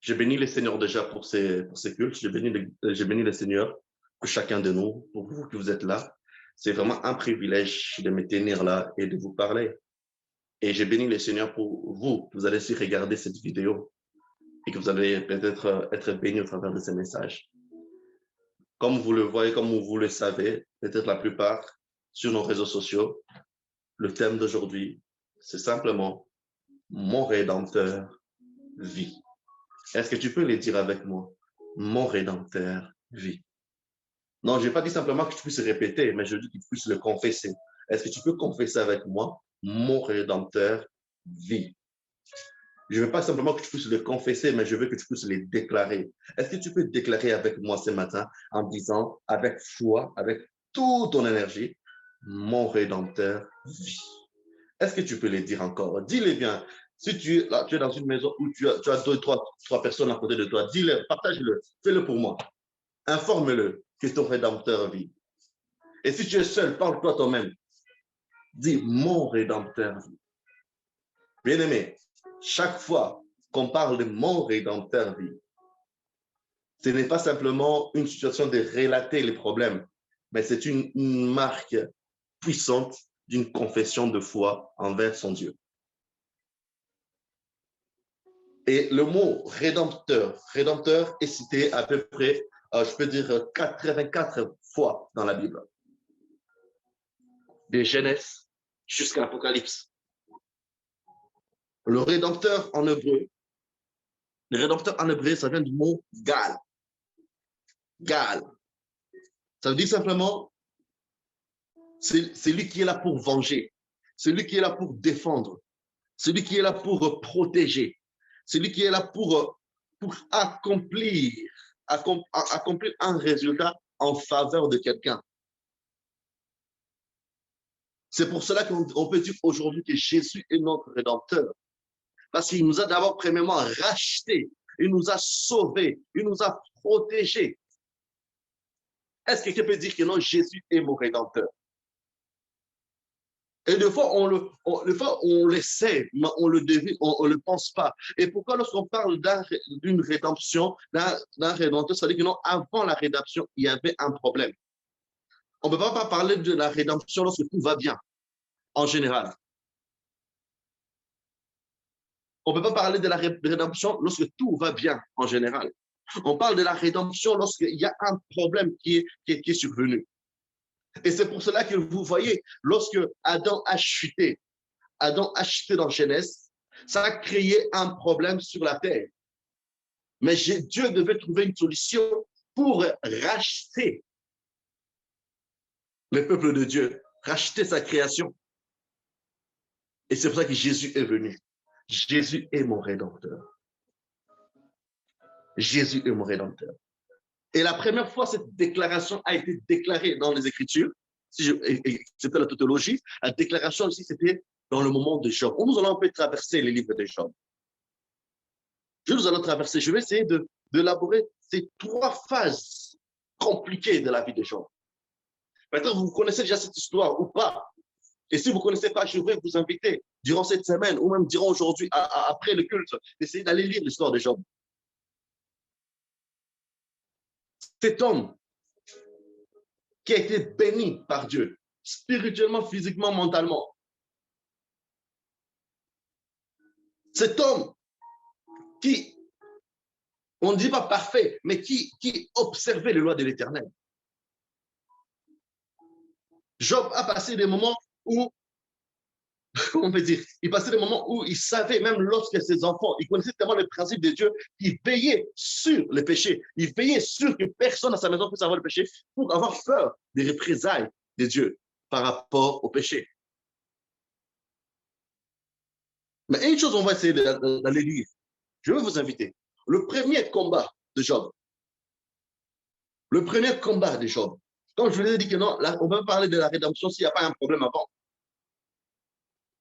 Je bénis le Seigneur déjà pour ces cultes. Je bénis le Seigneur pour chacun de nous, pour vous que vous êtes là. C'est vraiment un privilège de me tenir là et de vous parler. Et je bénis le Seigneur pour vous. Vous allez aussi regarder cette vidéo et que vous allez peut-être être bénis au travers de ces messages. Comme vous le voyez, comme vous le savez, peut-être la plupart sur nos réseaux sociaux, le thème d'aujourd'hui, c'est simplement mon Rédempteur vit. Est-ce que tu peux le dire avec moi? Mon Rédempteur vit. Non, je n'ai pas dit simplement que tu puisses répéter, mais je dis que tu puisses le confesser. Est-ce que tu peux confesser avec moi? Mon Rédempteur vit. Je ne veux pas simplement que tu puisses le confesser, mais je veux que tu puisses le déclarer. Est-ce que tu peux déclarer avec moi ce matin en disant avec foi, avec toute ton énergie, mon Rédempteur vit? Est-ce que tu peux le dire encore? Dis-le bien. Si tu es dans une maison où tu as deux, trois personnes à côté de toi, dis-le, partage-le, fais-le pour moi. Informe-le que ton Rédempteur vit. Et si tu es seul, parle-toi toi-même. Dis, mon Rédempteur vit. Bien-aimé, chaque fois qu'on parle de mon Rédempteur vit, ce n'est pas simplement une situation de relater les problèmes, mais c'est une marque puissante d'une confession de foi envers son Dieu. Et le mot rédempteur est cité à peu près, je peux dire, 84 fois dans la Bible. De Genèse jusqu'à l'Apocalypse. Le rédempteur en hébreu, ça vient du mot Gal. Gal. Ça veut dire simplement, c'est lui qui est là pour venger, celui qui est là pour défendre, celui qui est là pour protéger, celui qui est là pour accomplir un résultat en faveur de quelqu'un. C'est pour cela qu'on peut dire aujourd'hui que Jésus est notre Rédempteur. Parce qu'il nous a d'abord premièrement rachetés, il nous a sauvés, il nous a protégés. Est-ce que quelqu'un peut dire que non, Jésus est mon Rédempteur? Et des fois, on le sait, mais on le devine, on le pense pas. Et pourquoi lorsqu'on parle d'une rédemption, d'un rédempteur, ça veut dire que non, avant la rédemption, il y avait un problème. On ne peut pas parler de la rédemption lorsque tout va bien, en général. On ne peut pas parler de la rédemption lorsque tout va bien, en général. On parle de la rédemption lorsqu'il y a un problème qui est survenu. Et c'est pour cela que vous voyez, lorsque Adam a chuté dans Genèse, ça a créé un problème sur la terre. Mais Dieu devait trouver une solution pour racheter le peuple de Dieu, racheter sa création. Et c'est pour ça que Jésus est venu. Jésus est mon Rédempteur. Jésus est mon Rédempteur. Et la première fois, cette déclaration a été déclarée dans les Écritures, c'était la tautologie, la déclaration aussi, c'était dans le moment de Job. Nous allons un peu traverser les livres de Job. Je vais essayer d'élaborer ces trois phases compliquées de la vie de Job. Maintenant, vous connaissez déjà cette histoire ou pas? Et si vous ne connaissez pas, je vais vous inviter durant cette semaine ou même durant aujourd'hui, après le culte, d'essayer d'aller lire l'histoire de Job. Cet homme qui a été béni par Dieu, spirituellement, physiquement, mentalement. Cet homme qui, on ne dit pas parfait, mais qui observait les lois de l'Éternel. Job a passé des moments où, comment on peut dire, il passait des moments où il savait, même lorsque ses enfants, il connaissait tellement le principe de Dieu, il veillait sur le péché. Il veillait sur que personne à sa maison puisse avoir le péché pour avoir peur des représailles de Dieu par rapport au péché. Mais une chose, on va essayer d'aller lire. Je vais vous inviter. Le premier combat de Job. Le premier combat de Job. Comme je vous ai dit que non, là, on ne peut pas parler de la rédemption s'il n'y a pas un problème avant.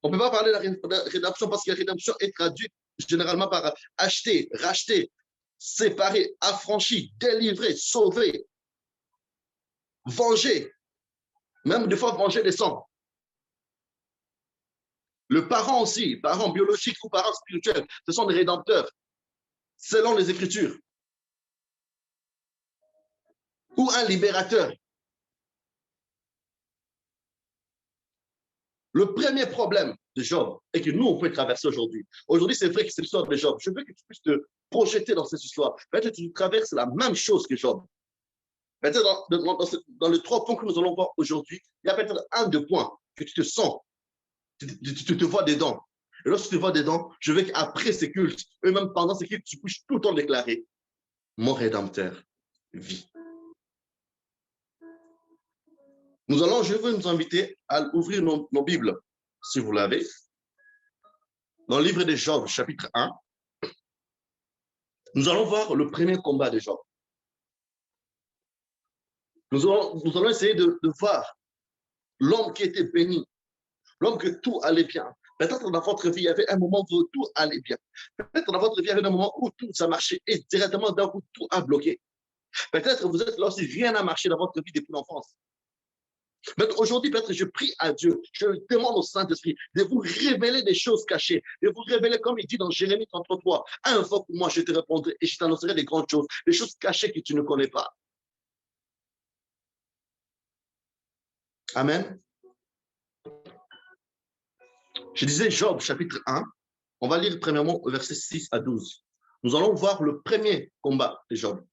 On ne peut pas parler de la rédemption parce que la rédemption est traduite généralement par acheter, racheter, séparer, affranchi, délivrer, sauver, venger. Même des fois, venger des sangs. Le parent aussi, parent biologique ou parent spirituel, ce sont des rédempteurs. selon les Écritures, ou un libérateur. Le premier problème de Job et que nous, on peut traverser aujourd'hui. Aujourd'hui, c'est vrai que c'est l'histoire de Job. Je veux que tu puisses te projeter dans cette histoire. Peut-être que tu traverses la même chose que Job. Peut-être dans les 3 points que nous allons voir aujourd'hui, il y a peut-être 1, 2 points que tu te sens, tu te vois dedans. Et lorsque tu te vois dedans, je veux qu'après ces cultes, eux-mêmes pendant ces cultes, tu puisses tout le temps déclarer, mon Rédempteur vit. Je veux nous inviter à ouvrir nos Bibles, si vous l'avez, dans le livre de Job, chapitre 1. Nous allons voir le premier combat de Job. Nous allons essayer de voir l'homme qui était béni, l'homme que tout allait bien. Peut-être dans votre vie, il y avait un moment où tout allait bien. Peut-être dans votre vie, il y avait un moment où tout ça marchait et directement d'un coup, tout a bloqué. Peut-être vous êtes là si rien n'a marché dans votre vie depuis l'enfance. Mais aujourd'hui, peut-être je prie à Dieu, je demande au Saint-Esprit de vous révéler des choses cachées, de vous révéler, comme il dit dans Jérémie 33, invoque-moi, je te répondrai et je t'annoncerai des grandes choses, des choses cachées que tu ne connais pas. Amen. Je disais Job, chapitre 1, on va lire premièrement au verset 6 à 12. Nous allons voir le premier combat de Job.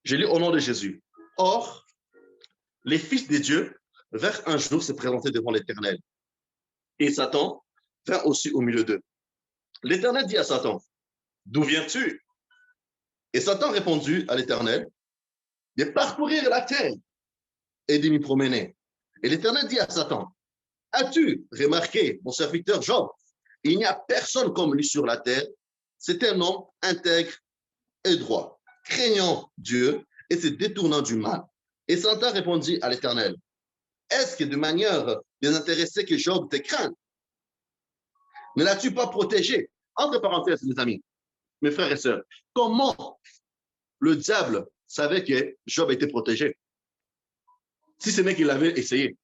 Je lis au nom de Jésus. Or, les fils de Dieu vinrent un jour se présenter devant l'Éternel. Et Satan vint aussi au milieu d'eux. L'Éternel dit à Satan, d'où viens-tu? Et Satan répondit à l'Éternel, de parcourir la terre et de m'y promener. Et l'Éternel dit à Satan, as-tu remarqué mon serviteur Job? Il n'y a personne comme lui sur la terre. C'est un homme intègre et droit, craignant Dieu et se détournant du mal. Et Satan répondit à l'Éternel, est-ce que de manière désintéressée que Job te craint? Ne l'as-tu pas protégé? Entre parenthèses, mes amis, mes frères et sœurs, comment le diable savait que Job était protégé? Si ce n'est qu'il avait essayé.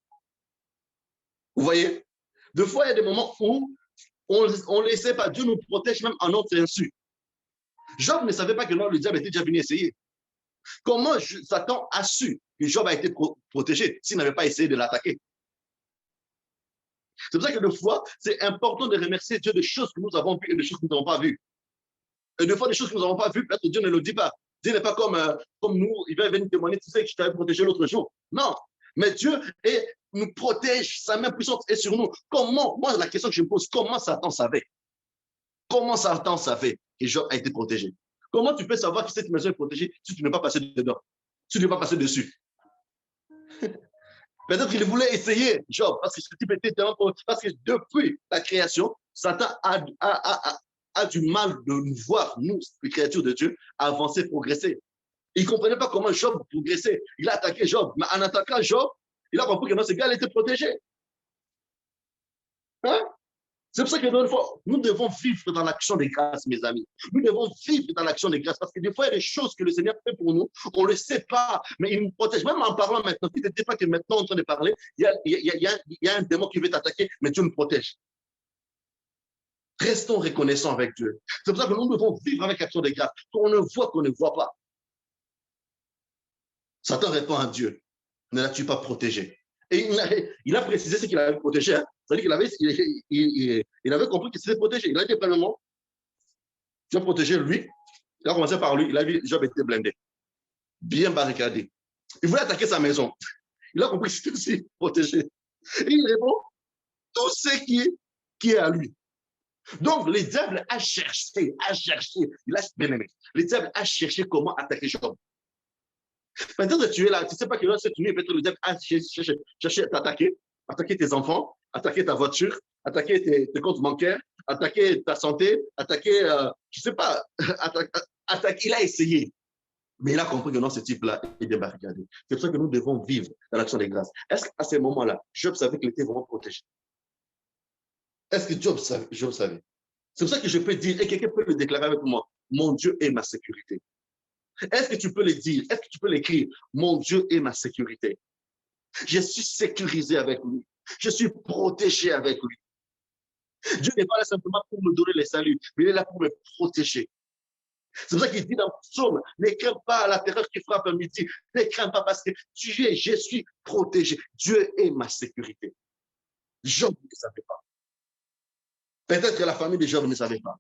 Vous voyez? Des fois, il y a des moments où on ne laissait pas, Dieu nous protège même en notre insu. Job ne savait pas que non, le diable était déjà venu essayer. Comment Satan a su que Job a été protégé s'il n'avait pas essayé de l'attaquer? C'est pour ça que des fois, c'est important de remercier Dieu des choses que nous avons vues et des choses que nous n'avons pas vues. Et des fois, des choses que nous n'avons pas vues, peut-être Dieu ne le dit pas. Dieu n'est pas comme nous, il va venir témoigner, tu sais que je t'avais protégé l'autre jour. Non, mais Dieu nous protège, sa main puissante est sur nous. Comment, moi, la question que je me pose, comment Satan savait? Comment Satan savait que Job a été protégé? Comment tu peux savoir que cette maison est protégée si tu n'es pas passé dedans, si tu n'es pas passé dessus? Peut-être qu'il voulait essayer Job, parce que ce type était tellement... Parce que depuis la création, Satan a du mal de nous voir, nous, les créatures de Dieu, avancer, progresser. Il ne comprenait pas comment Job progressait. Il a attaqué Job, mais en attaquant Job, il a compris que non, ce gars était protégé. Hein? C'est pour ça que nous devons vivre dans l'action des grâces, mes amis. Nous devons vivre dans l'action des grâces parce que des fois, il y a des choses que le Seigneur fait pour nous, on ne le sait pas, mais il nous protège. Même en parlant maintenant, tu ne sais pas que maintenant, en train de parler, il y a un démon qui veut t'attaquer, mais Dieu nous protège. Restons reconnaissants avec Dieu. C'est pour ça que nous devons vivre avec l'action des grâces. On ne voit qu'on ne voit pas. Satan répond à Dieu, ne l'as-tu pas protégé? Et il a précisé ce qu'il avait protégé. Hein. C'est-à-dire qu'il avait compris qu'il s'était protégé. Il a dit premièrement, tu as protégé lui. Il a commencé par lui. Il a vu Job était blindé, bien barricadé. Il voulait attaquer sa maison. Il a compris qu'il était aussi protégé. Et il répond, tout ce qui est à lui. Donc, le diable a cherché. Il a bien aimé. Le diable a cherché comment attaquer Job. Peut-être que tu es là, tu ne sais pas que là, cette nuit, peut-être le diable a cherché à t'attaquer, attaquer tes enfants, attaquer ta voiture, attaquer tes comptes bancaires, attaquer ta santé, attaquer, je ne sais pas, il a essayé. Mais il a compris que non, ce type-là est débarricadé. C'est pour ça que nous devons vivre dans l'action des grâces. Est-ce qu'à ces moments-là, Job savait qu'il était vraiment protégé? Est-ce que Job savait? C'est pour ça que je peux dire, et quelqu'un peut le déclarer avec moi, mon Dieu est ma sécurité. Est-ce que tu peux le dire? Est-ce que tu peux l'écrire? Mon Dieu est ma sécurité. Je suis sécurisé avec lui. Je suis protégé avec lui. Dieu n'est pas là simplement pour me donner les saluts, mais il est là pour me protéger. C'est pour ça qu'il dit dans le psaume, ne crains pas la terreur qui frappe à midi, ne crains pas parce que je suis protégé. Dieu est ma sécurité. Job ne savait pas. Peut-être que la famille de Job ne savait pas.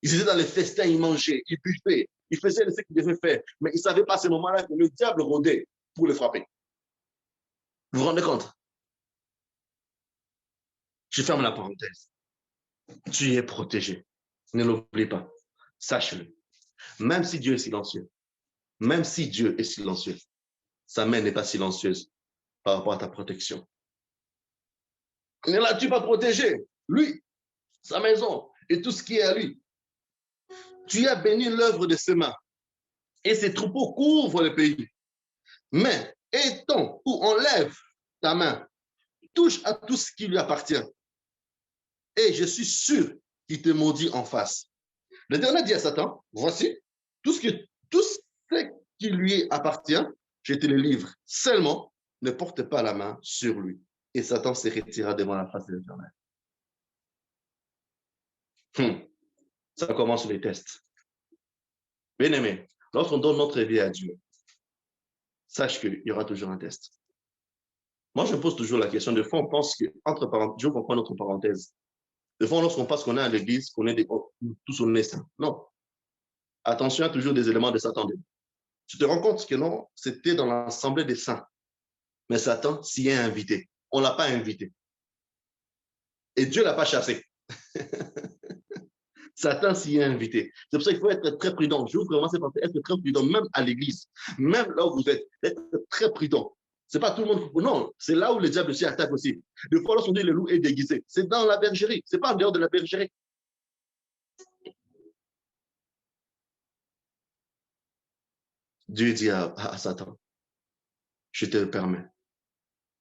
Ils étaient dans les festins, ils mangeaient, ils buvaient, ils faisaient ce qu'ils devaient faire. Mais ils ne savaient pas à ce moment-là que le diable rôdait pour le frapper. Vous vous rendez compte? Je ferme la parenthèse. Tu es protégé. Ne l'oublie pas. Sache-le. Même si Dieu est silencieux, même si Dieu est silencieux, sa main n'est pas silencieuse par rapport à ta protection. Ne l'as-tu pas protégé? Lui, sa maison et tout ce qui est à lui. Tu as béni l'œuvre de ses mains et ses troupeaux couvrent le pays. Mais étends ou enlève ta main, touche à tout ce qui lui appartient. Et je suis sûr qu'il te maudit en face. L'Éternel dit à Satan, voici, tout ce qui lui appartient, je te le livre. Seulement, ne porte pas la main sur lui. Et Satan se retira devant la face de l'Éternel. Ça commence les tests. Bien aimé, lorsqu'on donne notre vie à Dieu, sache qu'il y aura toujours un test. Moi, je me pose toujours la question, de fois, on pense que, entre parenthèses, je comprends notre parenthèse. De fois, lorsqu'on pense qu'on est à l'église, qu'on est tous honnêtes. Non. Attention, il y a toujours des éléments de Satan. Tu te rends compte que non, c'était dans l'assemblée des saints. Mais Satan s'y est invité. On ne l'a pas invité. Et Dieu ne l'a pas chassé. Satan s'y est invité. C'est pour ça qu'il faut être très prudent. Je vous commence par être très prudent, même à l'église. Même là où vous êtes, être très prudent. Ce n'est pas tout le monde. Non, c'est là où le diable s'y attaque aussi. Des fois, lorsqu'on dit le loup est déguisé, c'est dans la bergerie. Ce n'est pas en dehors de la bergerie. Dieu dit à Satan, je te le permets,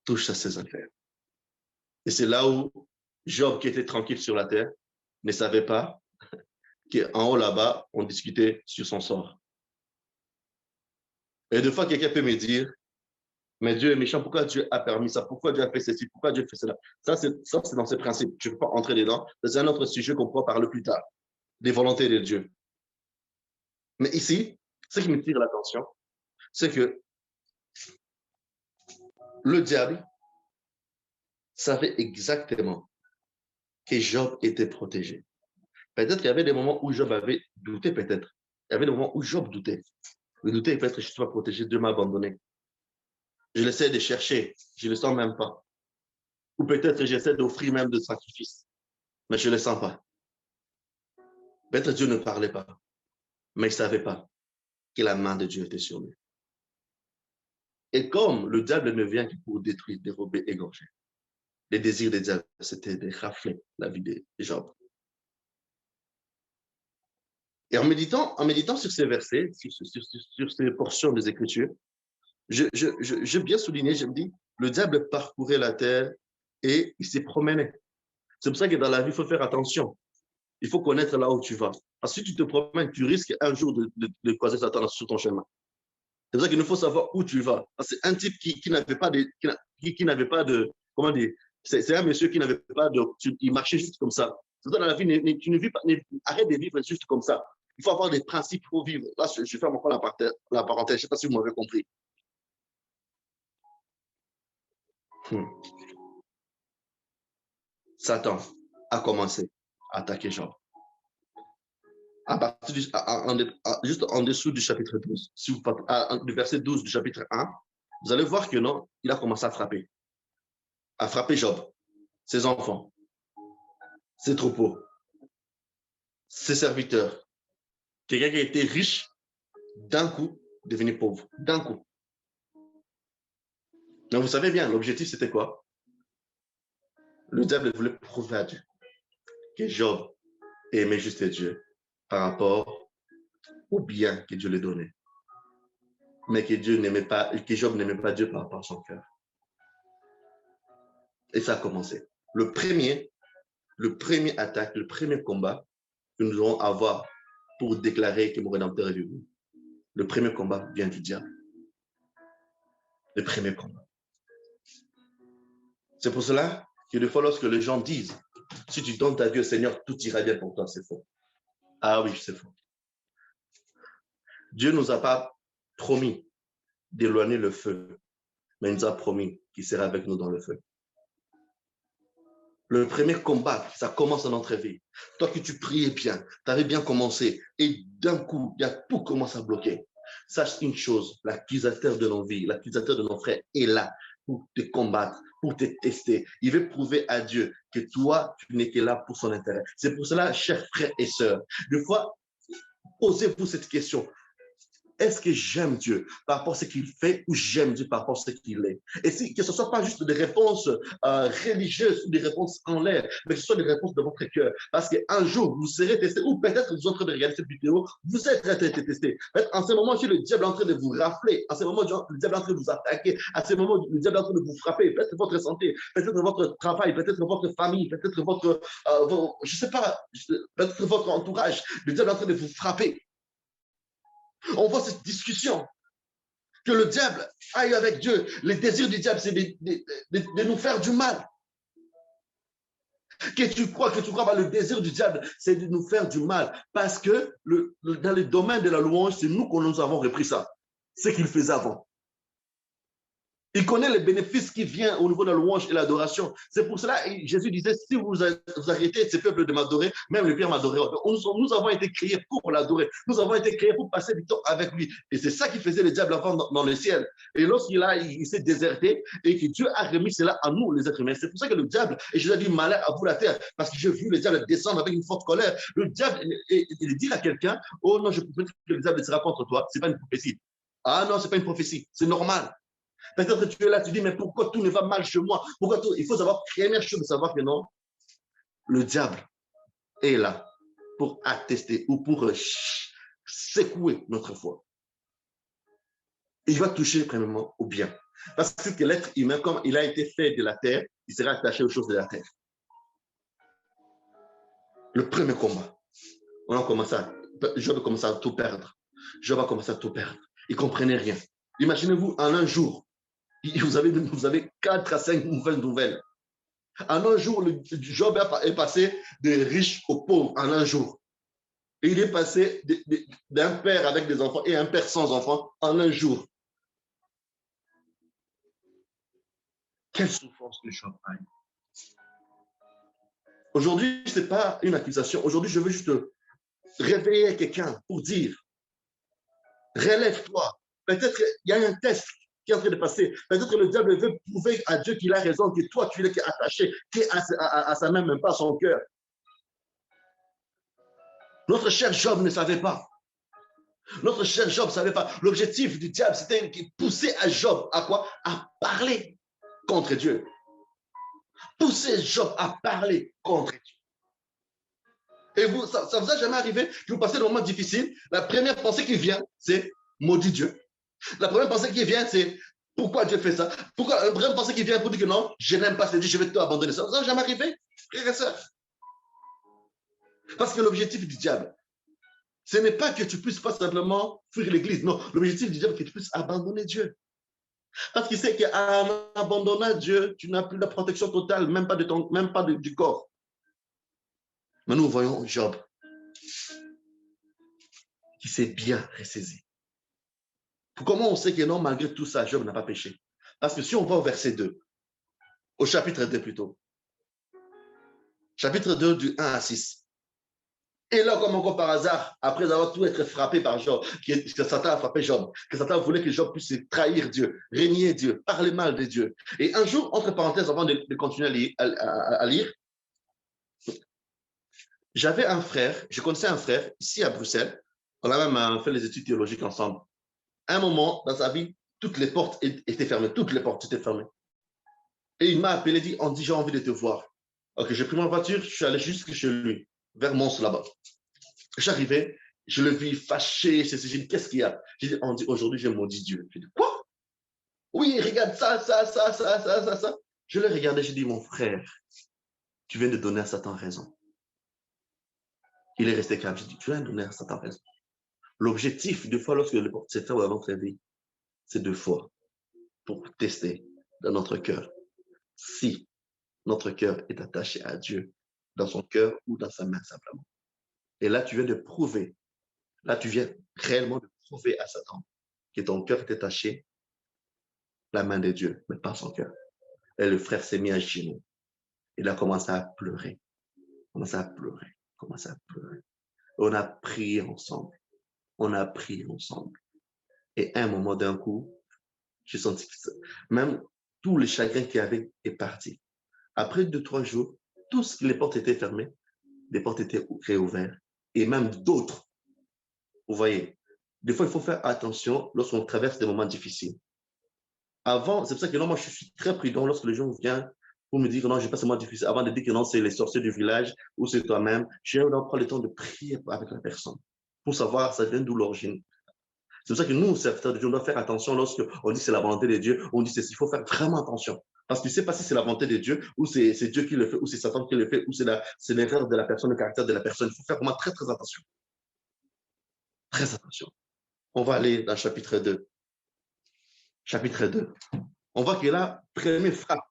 touche à ses affaires. Et c'est là où Job, qui était tranquille sur la terre, ne savait pas qu'en haut là-bas, on discutait sur son sort. Et des fois, quelqu'un peut me dire, mais Dieu est méchant, pourquoi Dieu a permis ça? Pourquoi Dieu a fait ceci? Pourquoi Dieu fait cela? Ça, c'est dans ses principes. Je ne peux pas entrer dedans. C'est un autre sujet qu'on pourra parler plus tard. Des volontés de Dieu. Mais ici, ce qui me tire l'attention, c'est que le diable savait exactement que Job était protégé. Peut-être qu'il y avait des moments où Job avait douté, peut-être. Il y avait des moments où Job doutait. Le douter, peut-être que je ne suis pas protégé, Dieu m'a abandonné. Je l'essaie de chercher, je ne le sens même pas. Ou peut-être que j'essaie d'offrir même de sacrifices, mais je ne le sens pas. Peut-être Dieu ne parlait pas, mais il ne savait pas que la main de Dieu était sur lui. Et comme le diable ne vient que pour détruire, dérober, égorger, les désirs des diables, c'était de rafler la vie de Job. Et en méditant sur ces versets, sur ces portions des Écritures, je bien souligné, je me dis, le diable parcourait la terre et il s'est promené. C'est pour ça que dans la vie, il faut faire attention. Il faut connaître là où tu vas. Parce que si tu te promènes, tu risques un jour de croiser Satan sur ton chemin. C'est pour ça qu'il nous faut savoir où tu vas. C'est un type qui n'avait pas de, comment dire, c'est un monsieur qui n'avait pas de, il marchait juste comme ça. C'est dans la vie, tu ne vis pas, arrête de vivre juste comme ça. Il faut avoir des principes pour vivre. Là, je ferme encore la parenthèse. Je ne sais pas si vous m'avez compris. Satan a commencé à attaquer Job. À partir juste en dessous du chapitre 12, si vous, du verset 12 du chapitre 1, vous allez voir que non, il a commencé à frapper Job, ses enfants, ses troupeaux, ses serviteurs. Quelqu'un qui était riche, d'un coup, devenu pauvre, d'un coup. Donc vous savez bien, l'objectif c'était quoi? Le diable voulait prouver à Dieu que Job aimait juste Dieu par rapport au bien que Dieu lui donnait. Mais que Dieu n'aimait pas, que Job n'aimait pas Dieu par rapport à son cœur. Et ça a commencé. Le premier attaque, le premier combat que nous allons avoir pour déclarer que mon Rédempteur est vivant. Le premier combat vient du diable. Le premier combat. C'est pour cela que des fois, lorsque les gens disent Si tu donnes ta vie au Seigneur, tout ira bien pour toi. C'est faux. Ah oui, c'est faux. Dieu ne nous a pas promis d'éloigner le feu, mais il nous a promis qu'il sera avec nous dans le feu. Le premier combat, ça commence dans notre vie. Toi que tu priais bien, tu avais bien commencé, et d'un coup, tout commence à bloquer. Sache une chose, l'accusateur de nos vies, l'accusateur de nos frères est là pour te combattre, pour te tester. Il veut prouver à Dieu que toi, tu n'es que là pour son intérêt. C'est pour cela, chers frères et sœurs, des fois, posez-vous cette question. Est-ce que j'aime Dieu par rapport à ce qu'il fait ou j'aime Dieu par rapport à ce qu'il est? Et si, que ce ne soit pas juste des réponses religieuses ou des réponses en l'air, mais que ce soit des réponses de votre cœur. Parce qu'un jour, vous serez testé, ou peut-être vous êtes en train de regarder cette vidéo, vous êtes en train d'être testé. En ce moment, le diable est en train de vous rafler. En ce moment, le diable est en train de vous attaquer. À ce moment, le diable est en train de vous frapper. Peut-être votre santé, peut-être votre travail, peut-être votre famille, peut-être votre, je ne sais pas, peut-être votre entourage. Le diable est en train de vous frapper. On voit cette discussion, que le diable aille avec Dieu. Le désir du diable, c'est de nous faire du mal. Que tu crois pas, le désir du diable, c'est de nous faire du mal. Parce que dans le domaine de la louange, c'est nous que nous avons repris ça. Ce qu'il faisait avant. Il connaît les bénéfices qui viennent au niveau de la louange et l'adoration. C'est pour cela que Jésus disait, si vous arrêtez ces peuples de m'adorer, même les pierres m'adoreront. Nous avons été créés pour l'adorer. Nous avons été créés pour passer du temps avec lui. Et c'est ça qui faisait le diable avant dans le ciel. Et lorsqu'il s'est déserté et que Dieu a remis cela à nous, les êtres humains. C'est pour ça que le diable, et je lui ai dit, malheur à vous la terre, parce que j'ai vu le diable descendre avec une forte colère. Le diable, il dit à quelqu'un, oh non, je peux dire que le diable sera contre toi. Ce n'est pas une prophétie. Ah non, ce n'est pas une prophétie. C'est normal. Peut-être que tu es là, tu dis, mais pourquoi tout ne va mal chez moi? Pourquoi tout? Il faut savoir, première chose, de savoir que non, le diable est là pour attester ou pour secouer notre foi. Il va toucher premièrement au bien. Parce que l'être humain, comme il a été fait de la terre, il sera attaché aux choses de la terre. Le premier combat, on a commencé Job a commencé à tout perdre. Job a commencé à tout perdre. Il ne comprenait rien. Imaginez-vous, en un jour, vous avez 4 à 5 mauvaises nouvelles. En un jour, Job est passé de riche au pauvre en un jour. Et il est passé d'un père avec des enfants et un père sans enfants en un jour. Quelle souffrance que Job a eu. Aujourd'hui, ce n'est pas une accusation. Aujourd'hui, je veux juste réveiller quelqu'un pour dire, relève-toi. Peut-être qu'il y a un test qui est en train de passer. Peut-être que le diable veut prouver à Dieu qu'il a raison, que toi, tu es attaché, qui est à sa main, même pas à son cœur. Notre cher Job ne savait pas. Notre cher Job ne savait pas. L'objectif du diable, c'était de pousser à Job à quoi? À parler contre Dieu. Pousser Job à parler contre Dieu. Et vous, ça ne vous a jamais arrivé que vous passez des moments difficiles, la première pensée qui vient, c'est maudit Dieu. La première pensée qui vient, c'est pourquoi Dieu fait ça? La première pensée qui vient pour dire que non, je n'aime pas ce Dieu, je vais tout abandonner. Ça ne vous a jamais arrivé, frères et sœurs? Parce que l'objectif du diable, ce n'est pas que tu puisses pas simplement fuir l'église. Non, l'objectif du diable, c'est que tu puisses abandonner Dieu. Parce qu'il sait qu'en abandonnant Dieu, tu n'as plus la protection totale, même pas du corps. Mais nous voyons Job qui s'est bien ressaisi. Comment on sait que non, malgré tout ça, Job n'a pas péché? Parce que si on va au verset 2, au chapitre 2 plutôt, chapitre 2 du 1 à 6, et là, comme encore par hasard, après avoir tout été frappé par Job, que Satan a frappé Job, que Satan voulait que Job puisse trahir Dieu, régner Dieu, parler mal de Dieu. Et un jour, entre parenthèses, avant de continuer à lire, j'avais un frère, je connaissais un frère ici à Bruxelles, on a même fait les études théologiques ensemble. À un moment, dans sa vie, toutes les portes étaient fermées, toutes les portes étaient fermées. Et il m'a appelé, dit, on dit, j'ai envie de te voir. Ok, j'ai pris ma voiture, je suis allé jusque chez lui, vers Mons là-bas. J'arrivais, je le vis fâché, j'ai dit, qu'est-ce qu'il y a? J'ai dit, on dit, aujourd'hui, j'ai maudit Dieu. J'ai dit, quoi? Oui, regarde ça. Je l'ai regardé, j'ai dit, mon frère, tu viens de donner à Satan raison. Il est resté calme, j'ai dit, tu viens de donner à Satan raison. L'objectif, deux fois, lorsque c'est fait dans notre vie, c'est 2 fois pour tester dans notre cœur si notre cœur est attaché à Dieu dans son cœur ou dans sa main simplement. Et là, tu viens de prouver, là, tu viens réellement de prouver à Satan que ton cœur était taché, la main de Dieu, mais pas son cœur. Et le frère s'est mis à genoux. Il a commencé à pleurer, commencé à pleurer, commencé à pleurer. On a prié ensemble, on a prié ensemble. Et à un moment, d'un coup, j'ai senti que même tout le chagrin qu'il y avait est parti. Après 2-3 jours, toutes les portes étaient fermées, les portes étaient réouvertes, et même d'autres. Vous voyez, des fois, il faut faire attention lorsqu'on traverse des moments difficiles. Avant, c'est pour ça que non, moi, je suis très prudent lorsque les gens viennent pour me dire que non, je passe un moment difficile, avant de dire que non, c'est les sorciers du village ou c'est toi-même. Je vais prendre le temps de prier avec la personne pour savoir ça vient d'où l'origine. C'est pour ça que nous, serviteurs de Dieu, on doit faire attention lorsqu'on dit que c'est la volonté de Dieu, on dit c'est il faut faire vraiment attention. Parce que tu ne sais pas si c'est la volonté de Dieu, ou c'est Dieu qui le fait, ou c'est Satan qui le fait, ou c'est l'erreur de la personne, le caractère de la personne. Il faut faire vraiment très, très attention. Très attention. On va aller dans le chapitre 2. Chapitre 2. On voit que là, première frappe,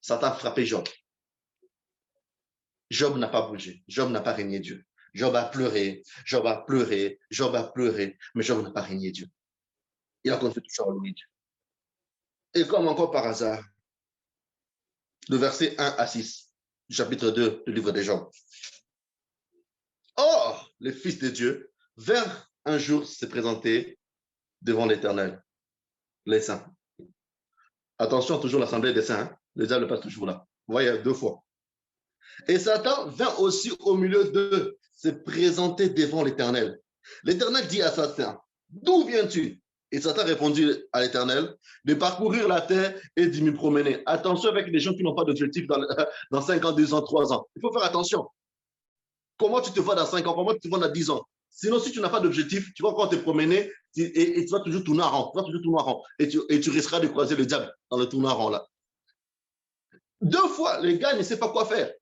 Satan a frappé Job. Job n'a pas bougé. Job n'a pas régné Dieu. Job a pleuré, Job a pleuré, Job a pleuré, mais Job n'a pas régné Dieu. Il a continué toujours à louer Dieu. Et comme encore par hasard, le verset 1 à 6 du chapitre 2 du livre de Job. Or, le Fils de Dieu vint un jour se présenter devant l'Éternel, les saints. Attention, toujours l'assemblée des saints, les diables passent toujours là. Vous voyez, 2 fois. Et Satan vint aussi au milieu d'eux se présenter devant l'Éternel. L'Éternel dit à Satan, d'où viens-tu? Et Satan répondit à l'Éternel, de parcourir la terre et de m'y promener. Attention avec les gens qui n'ont pas d'objectif dans 5 ans, 2 ans, 3 ans. Il faut faire attention. Comment tu te vois dans 5 ans? Comment tu te vois dans 10 ans? Sinon, si tu n'as pas d'objectif, tu vas encore te promener et tu vas toujours tourner en rond. Tu vas toujours tourner en rond. Et tu risqueras de croiser le diable dans le tournoi en rond là. 2 fois, le gars ne sait pas quoi faire.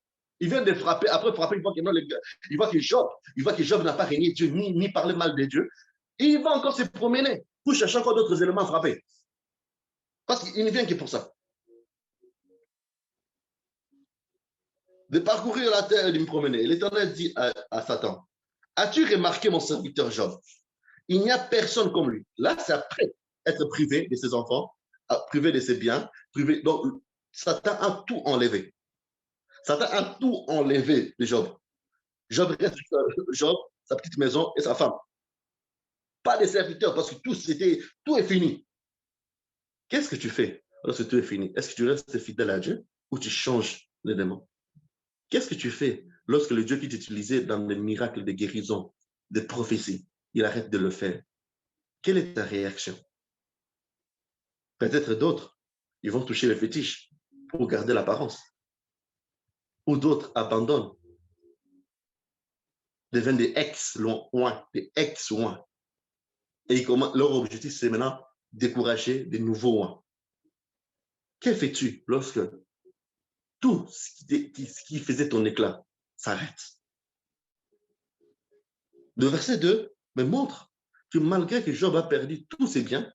Il vient de frapper. Après frapper, il voit que non, il voit que Job n'a pas régné Dieu, ni parlé mal de Dieu. Et il va encore se promener pour chercher encore d'autres éléments à frapper. Parce qu'il ne vient que pour ça. De parcourir la terre et de me promener. L'Éternel dit à Satan, as-tu remarqué mon serviteur Job? Il n'y a personne comme lui. Là, c'est après être privé de ses enfants, privé de ses biens, privé. Donc, Satan a tout enlevé. Satan a tout enlevé de Job. Job reste Job, sa petite maison et sa femme. Pas de serviteurs parce que tout est fini. Qu'est-ce que tu fais lorsque tout est fini? Est-ce que tu restes fidèle à Dieu ou tu changes les démons? Qu'est-ce que tu fais lorsque le Dieu qui t'utilisait dans les miracles de guérison, de prophétie, il arrête de le faire? Quelle est ta réaction? Peut-être d'autres, ils vont toucher le fétiche pour garder l'apparence. Ou d'autres abandonnent, deviennent des ex-loin, des ex-loin. Et leur objectif, c'est maintenant décourager des nouveaux loin. Que fais-tu lorsque tout ce qui faisait ton éclat s'arrête? Le verset 2 me montre que malgré que Job a perdu tous ses biens,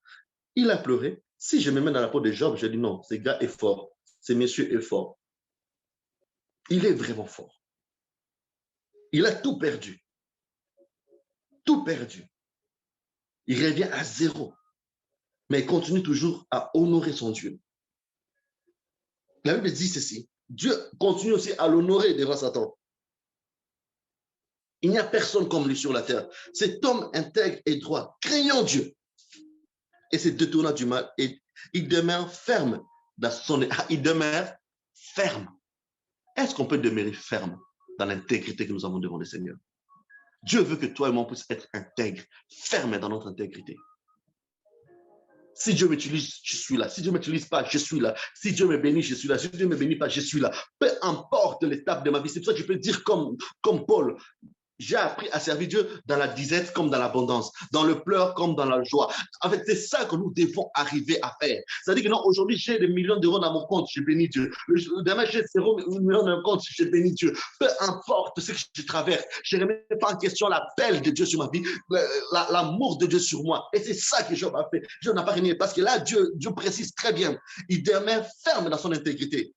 il a pleuré. Si je me mets dans la peau de Job, je dis non, ce gars est fort, ce monsieur est fort. Il est vraiment fort. Il a tout perdu. Tout perdu. Il revient à zéro. Mais il continue toujours à honorer son Dieu. La Bible dit ceci. Dieu continue aussi à l'honorer devant Satan. Il n'y a personne comme lui sur la terre. Cet homme intègre et droit, craignant Dieu. Et se détournant du mal, et il demeure ferme dans son. Il demeure ferme. Est-ce qu'on peut demeurer ferme dans l'intégrité que nous avons devant le Seigneur? Dieu veut que toi et moi puissions être intègres, fermes dans notre intégrité. Si Dieu m'utilise, je suis là. Si Dieu ne m'utilise pas, je suis là. Si Dieu me bénit, je suis là. Si Dieu ne me bénit pas, je suis là. Peu importe l'étape de ma vie. C'est pour ça que je peux dire comme Paul, j'ai appris à servir Dieu dans la disette comme dans l'abondance, dans le pleur comme dans la joie. En fait, c'est ça que nous devons arriver à faire. C'est-à-dire que non, aujourd'hui, j'ai des millions d'euros dans mon compte, je bénis Dieu. Demain, j'ai 0 millions dans mon compte, je bénis Dieu. Peu importe ce que je traverse, je ne remets pas en question l'appel de Dieu sur ma vie, l'amour de Dieu sur moi. Et c'est ça que Job a fait. Job n'a pas régné parce que là, Dieu précise très bien. Il demeure ferme dans son intégrité.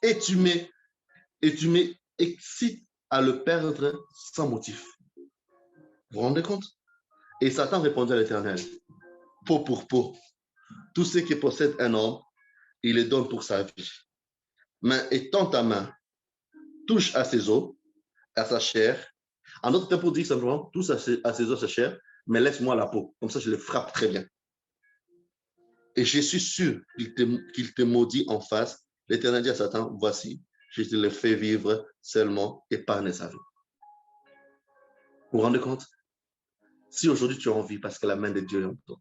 Et tu mets et tu m'excites à le perdre sans motif. Vous vous rendez compte? Et Satan répondit à l'Éternel, peau pour peau, tout ce qui possède un homme, il le donne pour sa vie. Mais étends ta main, touche à ses os, à sa chair. En d'autres temps, pour dire simplement, touche à ses os, à sa chair, mais laisse-moi la peau. Comme ça, je le frappe très bien. Et je suis sûr qu'il te maudit en face. L'Éternel dit à Satan, voici, je te le fais vivre seulement, épargne sa vie. Vous vous rendez compte? Si aujourd'hui tu as envie, parce que la main de Dieu est en toi,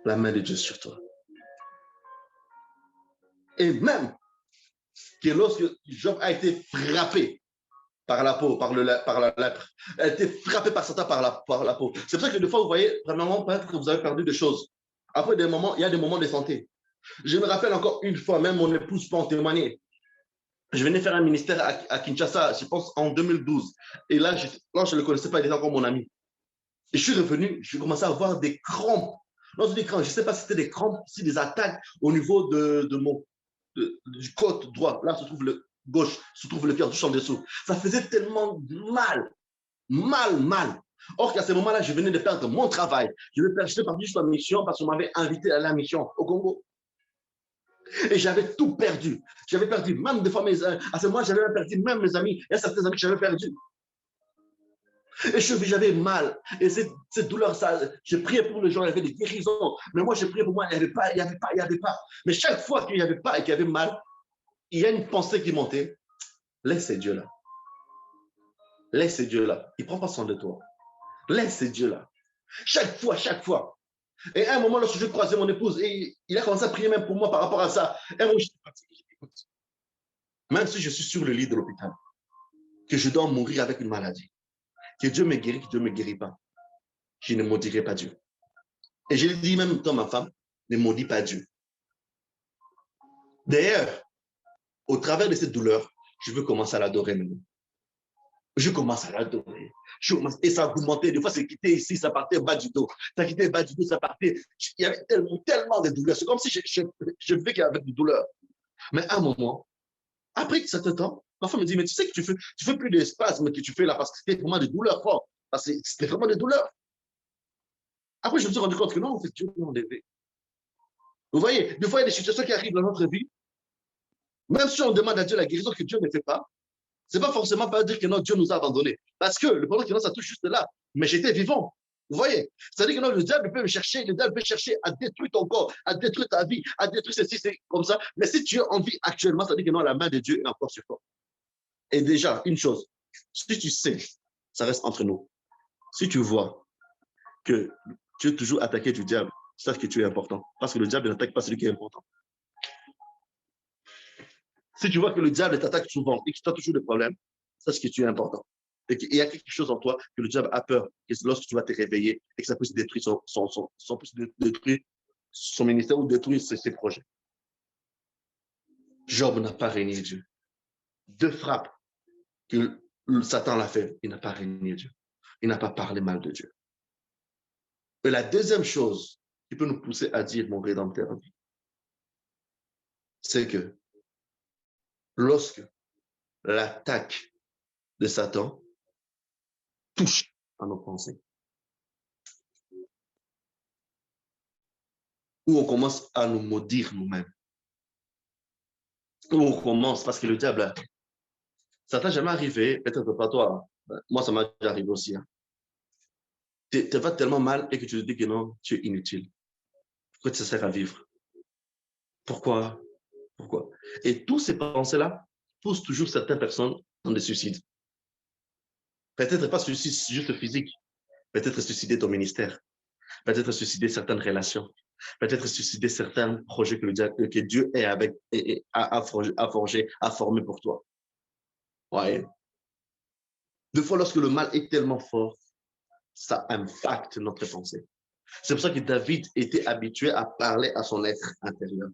la main de Dieu sur toi. Et même que lorsque Job a été frappé par la peau, par la lèpre, a été frappé par Satan par la peau. C'est pour ça que des fois, vous voyez, premièrement, peut-être que vous avez perdu des choses. Après, il y a des moments de santé. Je me rappelle encore une fois, même mon épouse peut en témoigner. Je venais faire un ministère à Kinshasa, je pense en 2012. Et là, je ne le connaissais pas, il était encore mon ami. Et je suis revenu, j'ai commencé à avoir des crampes. Lorsque je dis crampes, je ne sais pas si c'était des crampes, si des attaques au niveau du côte droit. Là se trouve le gauche, se trouve le cœur, tout en dessous. Ça faisait tellement mal. Or qu'à ce moment-là, je venais de perdre mon travail. Je suis parti sur la mission parce qu'on m'avait invité à la mission au Congo. Et j'avais tout perdu. J'avais perdu même des fois à ce moment, j'avais perdu même mes amis. Il y a certains amis que j'avais perdus. Et j'avais mal. Et cette douleur, je priais pour les gens, il y avait des guérisons. Mais moi, je priais pour moi, il n'y avait pas. Mais chaque fois qu'il n'y avait pas et qu'il y avait mal, il y a une pensée qui montait. Laisse Dieu là. Laisse Dieu là. Il ne prend pas soin de toi. Laisse Dieu là. Chaque fois. Et à un moment, lorsque je croisais mon épouse, et il a commencé à prier même pour moi par rapport à ça. Et moi, j'étais fatigué. Même si je suis sur le lit de l'hôpital, que je dois mourir avec une maladie, que Dieu me guérit, que Dieu ne me guérit pas, je ne maudirai pas Dieu. Et je l'ai dit même dans ma femme, ne maudis pas Dieu. D'ailleurs, au travers de cette douleur, je veux commencer à l'adorer maintenant. Je commence à l'adorer. Et ça augmentait. Des fois, c'est quitté ici, ça partait bas du dos. Ça quittait bas du dos, ça partait. Il y avait tellement de douleurs. C'est comme si je vivais qu'avec des douleurs. Mais à un moment, après que ça te temps, ma femme me dit, mais tu sais que tu fais plus d'espace, mais que tu fais là parce que c'était vraiment des douleurs fortes. Parce que c'était vraiment des douleurs. Après, je me suis rendu compte que non, en fait, Dieu nous enlevé. Vous voyez, des fois, il y a des situations qui arrivent dans notre vie. Même si on demande à Dieu la guérison que Dieu ne fait pas, ce n'est pas forcément pas dire que non, Dieu nous a abandonnés. Parce que le problème, c'est que non, ça touche juste là. Mais j'étais vivant. Vous voyez? C'est-à-dire que non, le diable peut me chercher, le diable peut chercher à détruire ton corps, à détruire ta vie, à détruire ceci, c'est comme ça. Mais si tu es en vie actuellement, ça veut dire que non, la main de Dieu est encore sur toi. Et déjà, une chose, si tu sais, ça reste entre nous. Si tu vois que tu es toujours attaqué du diable, sache que tu es important. Parce que le diable n'attaque pas celui qui est important. Si tu vois que le diable t'attaque souvent et que tu as toujours des problèmes, sache que tu es important. Et qu'il y a quelque chose en toi que le diable a peur, que lorsque tu vas te réveiller et que ça puisse détruire détruire son ministère ou détruire ses projets. Job n'a pas régné Dieu. 2 frappes que Satan l'a fait, il n'a pas régné Dieu. Il n'a pas parlé mal de Dieu. Et la deuxième chose qui peut nous pousser à dire mon Rédempteur, c'est que lorsque l'attaque de Satan touche à nos pensées, où on commence à nous maudire nous-mêmes, où on commence, parce que le diable, ça t'a jamais arrivé, peut-être pas toi, moi ça m'a déjà arrivé aussi. Hein. Tu vas tellement mal et que tu te dis que non, tu es inutile. Pourquoi tu sers à vivre? Pourquoi? Et toutes ces pensées-là poussent toujours certaines personnes dans des suicides. Peut-être pas suicide juste physique, peut-être suicider ton ministère, peut-être suicider certaines relations, peut-être suicider certains projets que Dieu est avec et a forgé, a formé pour toi. Ouais. Des fois, lorsque le mal est tellement fort, ça impacte notre pensée. C'est pour ça que David était habitué à parler à son être intérieur.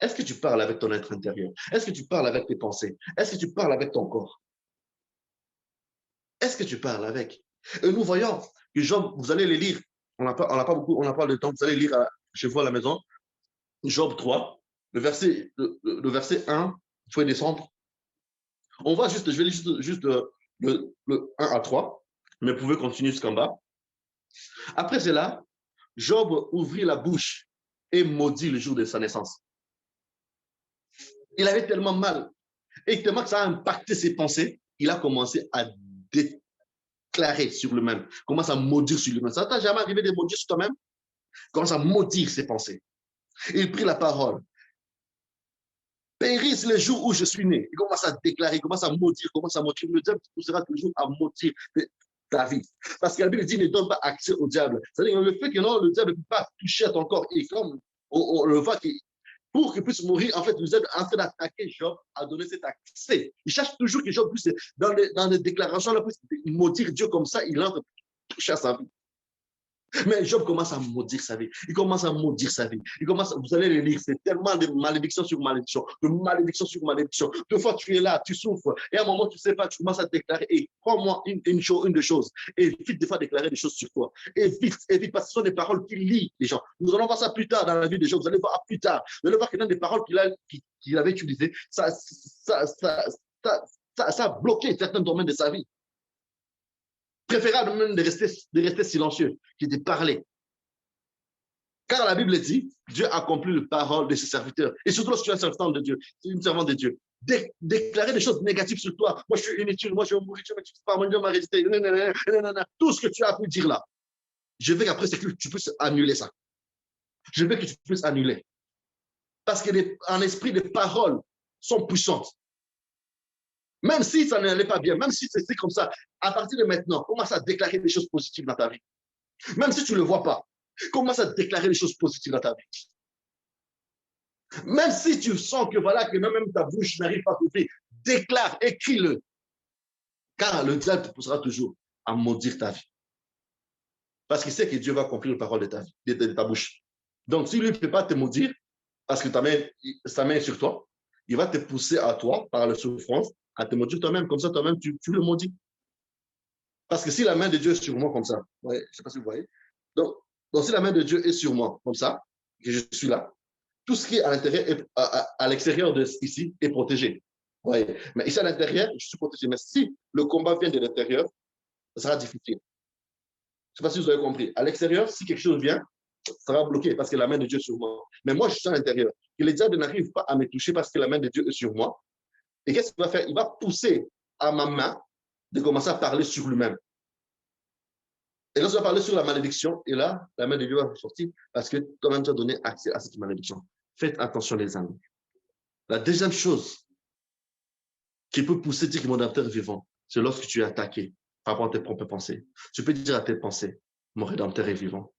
Est-ce que tu parles avec ton être intérieur? Est-ce que tu parles avec tes pensées? Est-ce que tu parles avec ton corps? Est-ce que tu parles avec? Et nous voyons que Job, vous allez les lire. On n'a pas beaucoup, on n'a pas de temps. Vous allez lire chez vous à la maison. Job 3, le verset 1, il faut descendre. On va juste, je vais lire juste le 1 à 3, mais vous pouvez continuer jusqu'en bas. Après cela, Job ouvrit la bouche et maudit le jour de sa naissance. Il avait tellement mal et tellement que ça a impacté ses pensées, il a commencé à déclarer sur lui-même, commence à maudire sur lui-même. Ça t'a jamais arrivé de maudire sur toi-même? Commence à maudire ses pensées. Il prit la parole. Périsse le jour où je suis né. Il commence à déclarer, il commence à maudire, commence à maudire. Le diable poussera toujours à maudire ta vie. Parce que la Bible dit ne donne pas accès au diable. C'est-à-dire le fait que non, le diable ne peut pas toucher à ton corps. Et comme on le voit, pour qu'il puisse mourir, en fait, le diable est en train d'attaquer Job, à donner cet accès. Il cherche toujours que Job puisse, dans les déclarations, là, puisse maudire Dieu comme ça, il entre toucher à sa vie. Mais Job commence à maudire sa vie. Il commence à maudire sa vie. Vous allez le lire, c'est tellement de malédiction sur malédiction, de malédiction sur malédiction. Deux fois, tu es là, tu souffres. Et à un moment, tu ne sais pas, tu commences à déclarer. Et prends-moi une des choses. Évite des fois déclarer des choses sur toi. Évite, parce que ce sont des paroles qui lient les gens. Nous allons voir ça plus tard dans la vie de Job. Vous allez voir plus tard. Vous allez voir que dans des paroles qu'il avait utilisées, ça a bloqué certains domaines de sa vie. Préférable même de rester silencieux que de parler. Car la Bible dit, Dieu accomplit les paroles de ses serviteurs. Et surtout lorsque tu es un serviteur de Dieu, tu es une servante de Dieu. Déclarer des choses négatives sur toi. Moi, je suis inutile, moi, je vais mourir, je ne m'excuse pas, mon Dieu m'a résisté. Tout ce que tu as pu dire là, je veux qu'après, c'est que tu puisses annuler ça. Je veux que tu puisses annuler. Parce qu'en esprit, les paroles sont puissantes. Même si ça n'allait pas bien, même si c'est comme ça, à partir de maintenant, commence à déclarer des choses positives dans ta vie. Même si tu ne le vois pas, commence à déclarer des choses positives dans ta vie. Même si tu sens que voilà, que même ta bouche n'arrive pas à t'ouvrir, déclare, écris-le. Car le diable te poussera toujours à maudire ta vie. Parce qu'il sait que Dieu va accomplir les paroles de ta bouche. Donc, si lui ne peut pas te maudire, parce que sa main est sur toi, il va te pousser à toi, par la souffrance, à te maudire toi-même. Comme ça, toi-même, tu le maudis. Parce que si la main de Dieu est sur moi comme ça, ouais, je ne sais pas si vous voyez. Donc, si la main de Dieu est sur moi comme ça, que je suis là, tout ce qui est à l'intérieur, à l'extérieur de ici, est protégé. Ouais. Mais ici à l'intérieur, je suis protégé. Mais si le combat vient de l'intérieur, ça sera difficile. Je ne sais pas si vous avez compris. À l'extérieur, si quelque chose vient, ça sera bloqué parce que la main de Dieu est sur moi. Mais moi, je suis à l'intérieur. Et le diable n'arrive pas à me toucher parce que la main de Dieu est sur moi. Et qu'est-ce qu'il va faire? Il va pousser à ma main de commencer à parler sur lui-même. Et lorsqu'il va parler sur la malédiction, et là, la main de Dieu va sortir parce que toi-même, tu as donné accès à cette malédiction. Faites attention, les amis. La deuxième chose qui peut pousser à dire que mon rédempteur est vivant, c'est lorsque tu es attaqué par rapport à tes propres pensées. Tu peux dire à tes pensées, mon rédempteur est vivant.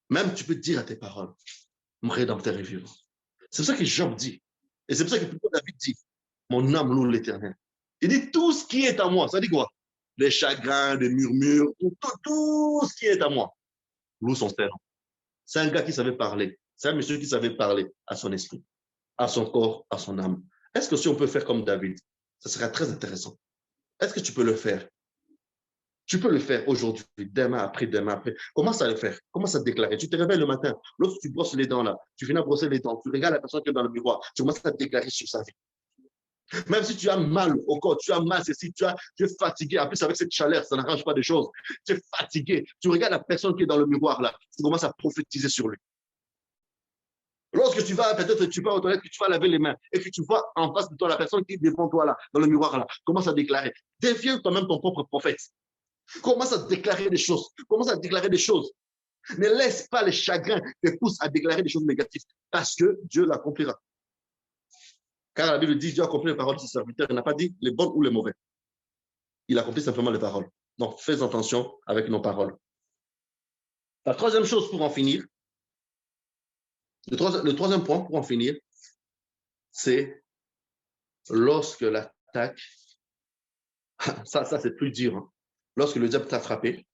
Même tu peux dire à tes paroles, mon rédempteur est vivant. C'est ça que Job dit. Et c'est pour ça que David dit, mon âme loue l'Éternel. Il dit tout ce qui est à moi. Ça dit quoi? Les chagrins, les murmures, tout ce qui est à moi. Loue son Seigneur. C'est un gars qui savait parler. C'est un monsieur qui savait parler à son esprit, à son corps, à son âme. Est-ce que si on peut faire comme David, ça serait très intéressant. Est-ce que tu peux le faire? Tu peux le faire aujourd'hui, demain après, demain après. Commence à le faire. Commence à déclarer. Tu te réveilles le matin. Lorsque tu brosses les dents, là, tu finis à brosser les dents. Tu regardes la personne qui est dans le miroir. Tu commences à déclarer sur sa vie. Même si tu as mal au corps, tu as mal, si tu es fatigué. En plus, avec cette chaleur, ça n'arrange pas des choses. Tu es fatigué. Tu regardes la personne qui est dans le miroir, là. Tu commences à prophétiser sur lui. Lorsque tu vas, peut-être tu vas aux toilettes, que tu vas laver les mains et que tu vois en face de toi la personne qui est devant toi là, dans le miroir là, commence à déclarer. Deviens toi-même ton propre prophète. Commence à déclarer des choses. Commence à déclarer des choses. Ne laisse pas les chagrins te pousser à déclarer des choses négatives parce que Dieu l'accomplira. Car la Bible dit Dieu accomplit les paroles de ses serviteurs. Il n'a pas dit les bonnes ou les mauvais. Il accomplit simplement les paroles. Donc, fais attention avec nos paroles. La troisième chose pour en finir, le troisième point pour en finir, c'est lorsque l'attaque, ça c'est plus dur, hein. Lorsque le diable t'a frappé,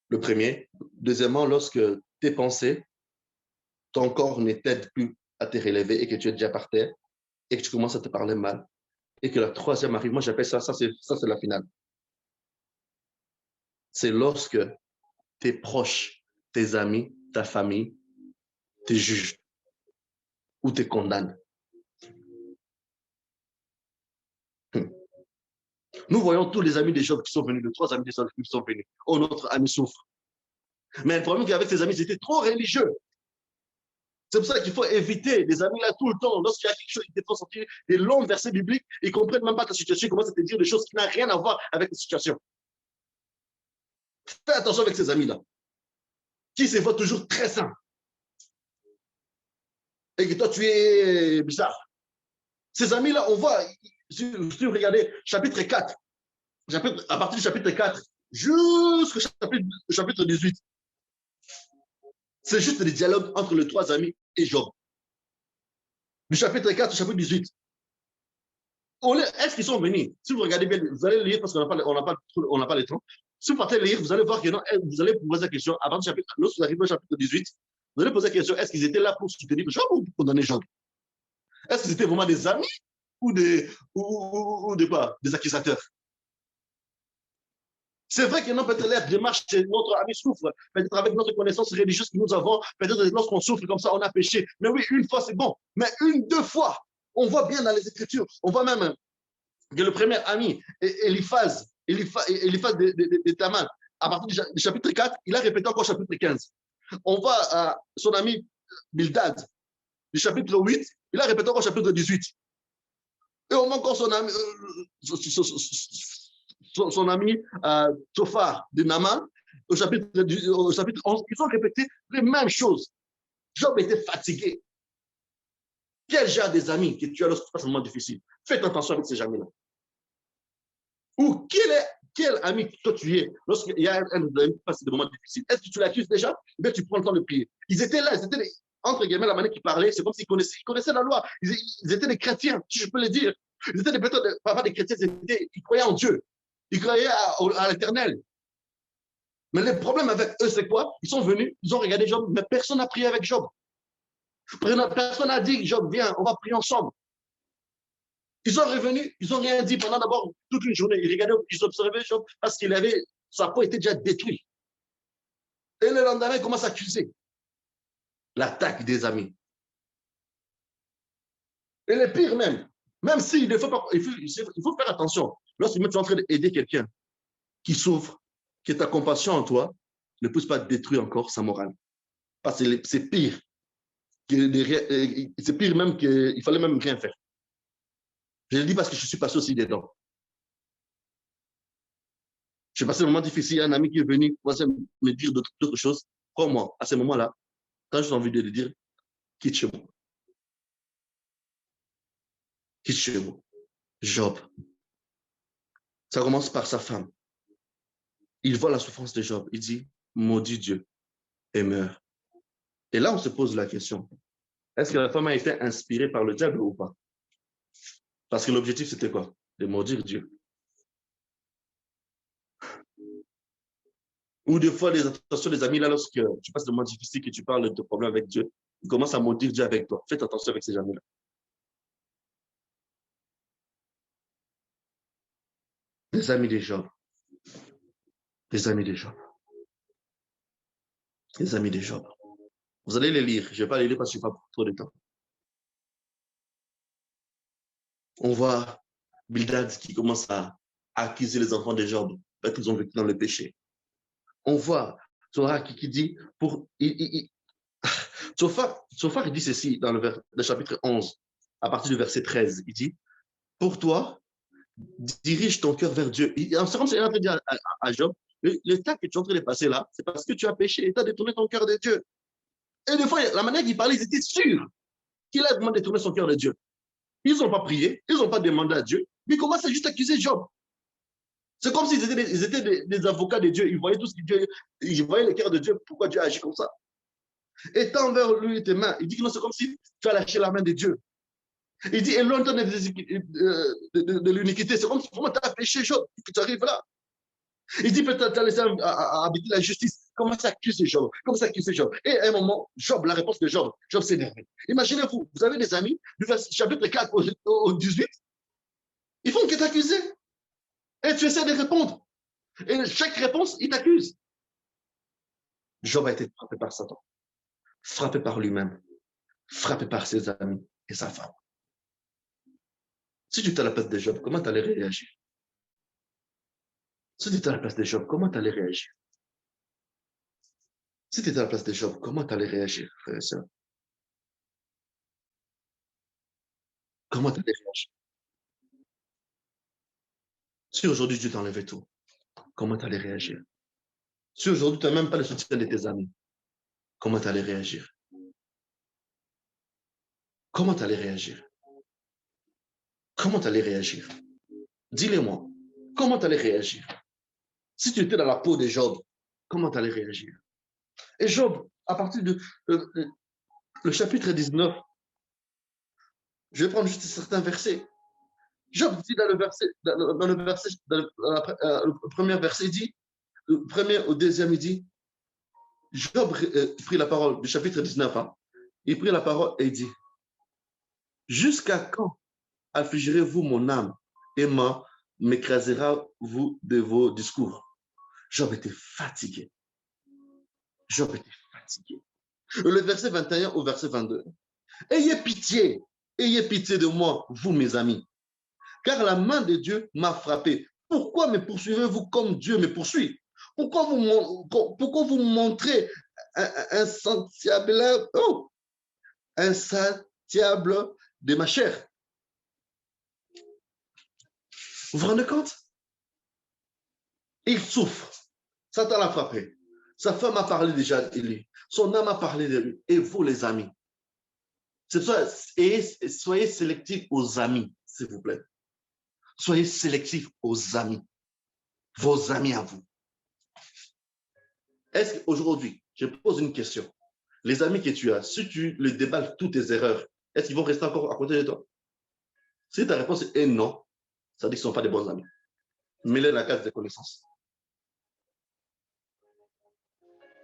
le premier. Deuxièmement, lorsque tes pensées, ton corps ne t'aide plus à te relever et que tu es déjà par terre et que tu commences à te parler mal. Et que la troisième arrive, moi j'appelle ça c'est la finale. C'est lorsque tes proches, tes amis, ta famille te jugent ou te condamnent. Nous voyons tous les amis de Job qui sont venus, les 3 amis de Job qui sont venus. Oh, notre ami souffre. Mais le problème qu'avec ses amis, c'était trop religieux. C'est pour ça qu'il faut éviter les amis là tout le temps. Lorsqu'il y a quelque chose qui te font sortir des longs versets bibliques, ils ne comprennent même pas ta situation, ils commencent à te dire des choses qui n'ont rien à voir avec ta situation. Fais attention avec ces amis-là, qui se voient toujours très sains. Et que toi, tu es bizarre. Ces amis-là, on voit, si vous regardez, chapitre 4, à partir du chapitre 4 jusqu'au chapitre 18, c'est juste des dialogues entre les 3 amis et Job. Du chapitre 4 au chapitre 18. Est-ce qu'ils sont venus? Si vous regardez bien, vous allez lire parce qu'on n'a pas le temps. Si vous partez lire, vous allez voir que non, vous allez poser la question, avant du chapitre, lorsque vous arrivez au chapitre 18, vous allez poser la question, est-ce qu'ils étaient là pour soutenir Job ou pour condamner Job? Est-ce qu'ils étaient vraiment des amis ou des accusateurs? C'est vrai que non, peut-être la démarche, notre ami souffre, peut-être avec notre connaissance religieuse que nous avons, peut-être lorsqu'on souffre comme ça, on a péché. Mais oui, une fois, c'est bon. Mais 2 fois, on voit bien dans les Écritures, on voit même que le premier ami, Eliphaz de Taman, à partir du chapitre 4, il a répété encore chapitre 15. On va à son ami Bildad, du chapitre 8, il a répété encore chapitre 18. Et on voit encore son ami, son ami Tsophar de Naaman, au chapitre 11, ils ont répété les mêmes choses. Job était fatigué. Quel genre des amis que tu as lorsque tu passes un moment difficile? Faites attention avec ces amis-là. Ou quel ami que toi tu es lorsqu'il y a un ami qui passe des moments difficiles? Est-ce que tu l'accuses déjà? Ou bien tu prends le temps de prier? Ils étaient là, entre guillemets, la manière qu'ils parlaient, c'est comme s'ils connaissaient la loi. Ils étaient des chrétiens, si je peux le dire. Ils étaient pas des chrétiens, ils croyaient en Dieu. Ils croyaient à l'éternel. Mais le problème avec eux, c'est quoi? Ils sont venus, ils ont regardé Job, mais personne n'a prié avec Job. Personne n'a dit, Job, viens, on va prier ensemble. Ils sont revenus, ils n'ont rien dit pendant d'abord toute une journée. Ils regardaient, ils observaient Job parce sa peau était déjà détruite. Et le lendemain, ils commencent à accuser l'attaque des amis. Et le pire même s'il ne faut pas, il faut faire attention. Lorsque tu es en train d'aider quelqu'un qui souffre, que ta compassion en toi ne puisse pas détruire encore sa morale. Parce que c'est pire. C'est pire même qu'il fallait même rien faire. Je le dis parce que je suis passé aussi dedans. J'ai passé un moment difficile, il y a un ami qui est venu me dire d'autres choses. Crois-moi, à ce moment-là, quand j'ai envie de le dire, quitte chez moi. Quitte chez moi. Job. Ça commence par sa femme. Il voit la souffrance de Job. Il dit, maudit Dieu, et meurt. Et là, on se pose la question, est-ce que la femme a été inspirée par le diable ou pas? Parce que l'objectif, c'était quoi? De maudire Dieu. Ou des fois, les attentions des amis, là, lorsque tu passes des moments difficiles, que tu parles de ton problème avec Dieu, ils commencent à maudire Dieu avec toi. Faites attention avec ces amis-là. Les amis des Job. Les amis des Job. Les amis des Job. Vous allez les lire. Je ne vais pas les lire parce que je n'ai pas trop de temps. On voit Bildad qui commence à accuser les enfants de Job parce qu'ils ont vécu dans le péché. On voit Zohar qui dit, Zophar il dit ceci dans le chapitre 11, à partir du verset 13, il dit, pour toi, dirige ton cœur vers Dieu. C'est comme c'est en train de dire à Job, le temps que tu es en train de passer là, c'est parce que tu as péché et tu as détourné ton cœur de Dieu. Et des fois, la manière qu'il parlait, ils étaient sûrs qu'il a vraiment détourné son cœur de Dieu. Ils n'ont pas prié, ils n'ont pas demandé à Dieu, mais ils commencent à juste accuser Job. C'est comme s'ils étaient des avocats de Dieu. Ils voyaient tout ce que Dieu, ils voyaient le cœur de Dieu, pourquoi Dieu agit comme ça. Et tend vers lui tes mains. Il dit que non, c'est comme si tu as lâché la main de Dieu. Il dit, éloigne-toi de l'iniquité. C'est comme si vraiment tu as péché, Job, que tu arrives là. Il dit, peut-être tu as laissé habiter la justice. Comment ça accuse Job? Comment ça accuse Job? Et à un moment, Job, la réponse de Job s'est énervé. Imaginez-vous, vous avez des amis, du chapitre 4 au 18, ils font que t'accuser. Et tu essaies de répondre. Et chaque réponse, il t'accuse. Job a été frappé par Satan, frappé par lui-même, frappé par ses amis et sa femme. Si tu étais à la place de Job, comment tu allais réagir? Si tu étais à la place de Job, comment tu allais réagir? Si tu étais à la place de Job, comment tu allais réagir, frère et soeur? Comment tu allais réagir? Si aujourd'hui Dieu t'enlevait tout, comment tu allais réagir? Si aujourd'hui tu n'as même pas le soutien de tes amis, comment tu allais réagir? Comment tu allais réagir? Comment tu allais réagir? Dis-le-moi. Comment tu allais réagir? Si tu étais dans la peau de Job, comment tu allais réagir? Et Job, à partir de le chapitre 19, je vais prendre juste certains versets. Job dit dans le verset, le premier verset dit, le premier au deuxième, il dit, Job prit la parole du chapitre 19, hein, il prit la parole et il dit, jusqu'à quand affligerez-vous mon âme et m'écrasera-vous de vos discours? Job était fatigué. Job était fatigué. Le verset 21 au verset 22. Ayez pitié de moi, vous mes amis, car la main de Dieu m'a frappé. Pourquoi me poursuivez-vous comme Dieu me poursuit? Pourquoi vous montrez insatiable, insatiable de ma chair? Vous vous rendez compte? Il souffre. Satan l'a frappé. Sa femme a parlé déjà de lui. Son âme a parlé de lui. Et vous, les amis, soyez sélectifs aux amis, s'il vous plaît. Soyez sélectifs aux amis. Vos amis à vous. Est-ce qu'aujourd'hui, je pose une question. Les amis que tu as, si tu les déballes toutes tes erreurs, est-ce qu'ils vont rester encore à côté de toi? Si ta réponse est non, ça dit qu'ils ne sont pas des bons amis. Mets-les dans la case des connaissances.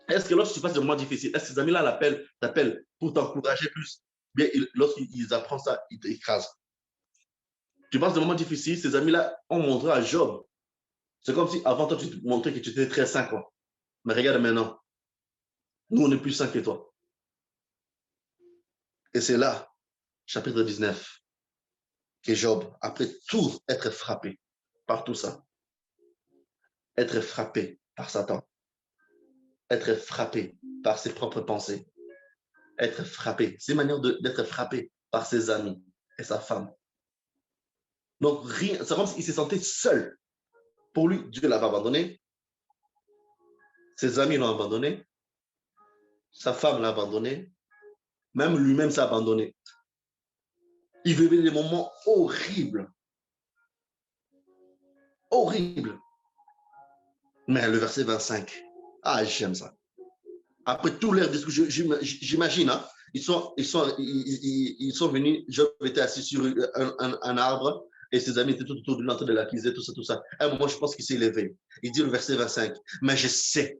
Est-ce que lorsque tu passes des moments difficiles, est-ce que ces amis-là t'appellent pour t'encourager plus? Bien, lorsqu'ils apprennent ça, ils t'écrasent. Tu passes des moments difficiles, ces amis-là ont montré à Job. C'est comme si avant toi, tu te montrais que tu étais très sain, quoi. Mais regarde maintenant, nous, on est plus sains que toi. Et c'est là, chapitre 19, que Job, après tout être frappé par tout ça, être frappé par Satan, être frappé par ses propres pensées, être frappé, c'est une manière d'être frappé par ses amis et sa femme. Donc, rien, c'est comme s'il se sentait seul. Pour lui, Dieu l'avait abandonné, ses amis l'ont abandonné, sa femme l'a abandonné, même lui-même s'est abandonné. Il vivait des moments horribles. Horribles. Mais le verset 25, ah, j'aime ça. Après tout leur discours, j'imagine, hein, ils sont venus, Job était assis sur un arbre et ses amis étaient tout autour de lui en train de l'accuser, tout ça, tout ça. À un moment, je pense qu'il s'est levé. Il dit le verset 25, mais je sais.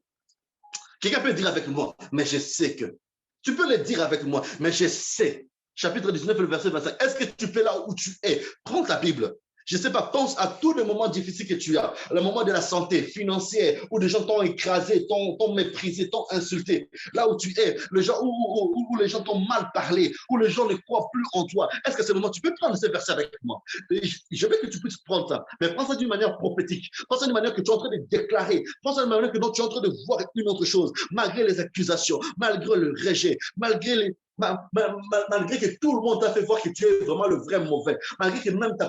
Quelqu'un peut dire avec moi, mais je sais que. Tu peux le dire avec moi, mais je sais. Chapitre 19, le verset 25. Est-ce que tu peux là où tu es? Prends ta Bible. Je ne sais pas, pense à tous les moments difficiles que tu as. Le moment de la santé financière, où des gens t'ont écrasé, t'ont méprisé, t'ont insulté. Là où tu es, où les gens t'ont mal parlé, où les gens ne croient plus en toi. Est-ce que c'est le moment, tu peux prendre ces versets avec moi? Je veux que tu puisses prendre ça, mais prends ça d'une manière prophétique. Prends ça d'une manière que tu es en train de déclarer. Prends ça d'une manière que tu es en train de voir une autre chose. Malgré les accusations, malgré le rejet, malgré que tout le monde t'a fait voir que tu es vraiment le vrai mauvais, malgré que même ton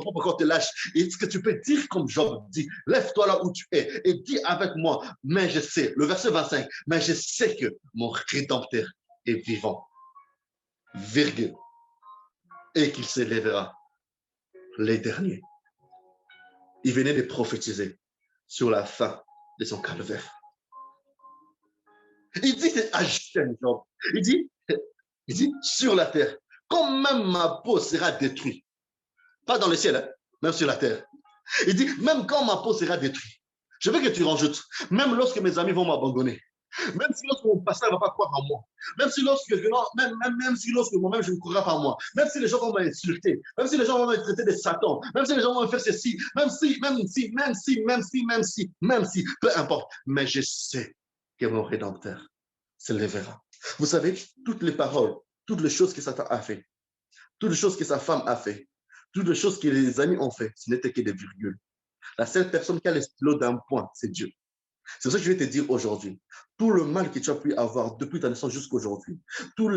propre corps te lâche, et ce que tu peux dire comme Job dit, lève-toi là où tu es et dis avec moi, mais je sais, le verset 25, mais je sais que mon Rédempteur est vivant, virgule, et qu'il s'élèvera les derniers. Il venait de prophétiser sur la fin de son calvaire. Il dit, c'est à Job, il dit, sur la terre, quand même ma peau sera détruite, pas dans le ciel, hein, même sur la terre. Il dit, même quand ma peau sera détruite, je veux que tu rajoutes, même lorsque mes amis vont m'abandonner, même si lorsque mon pasteur ne va pas croire en moi, même si lorsque moi-même je ne croirai pas en moi, même si les gens vont m'insulter, même si les gens vont me traiter de Satan, même si les gens vont me faire ceci, même si, peu importe, mais je sais que mon Rédempteur se lèvera. Vous savez, toutes les paroles, toutes les choses que Satan a fait, toutes les choses que sa femme a fait, toutes les choses que les amis ont fait, ce n'était que des virgules. La seule personne qui a le stylo d'un point, c'est Dieu. C'est ça que je vais te dire aujourd'hui. Tout le mal que tu as pu avoir depuis ta naissance jusqu'à aujourd'hui, tous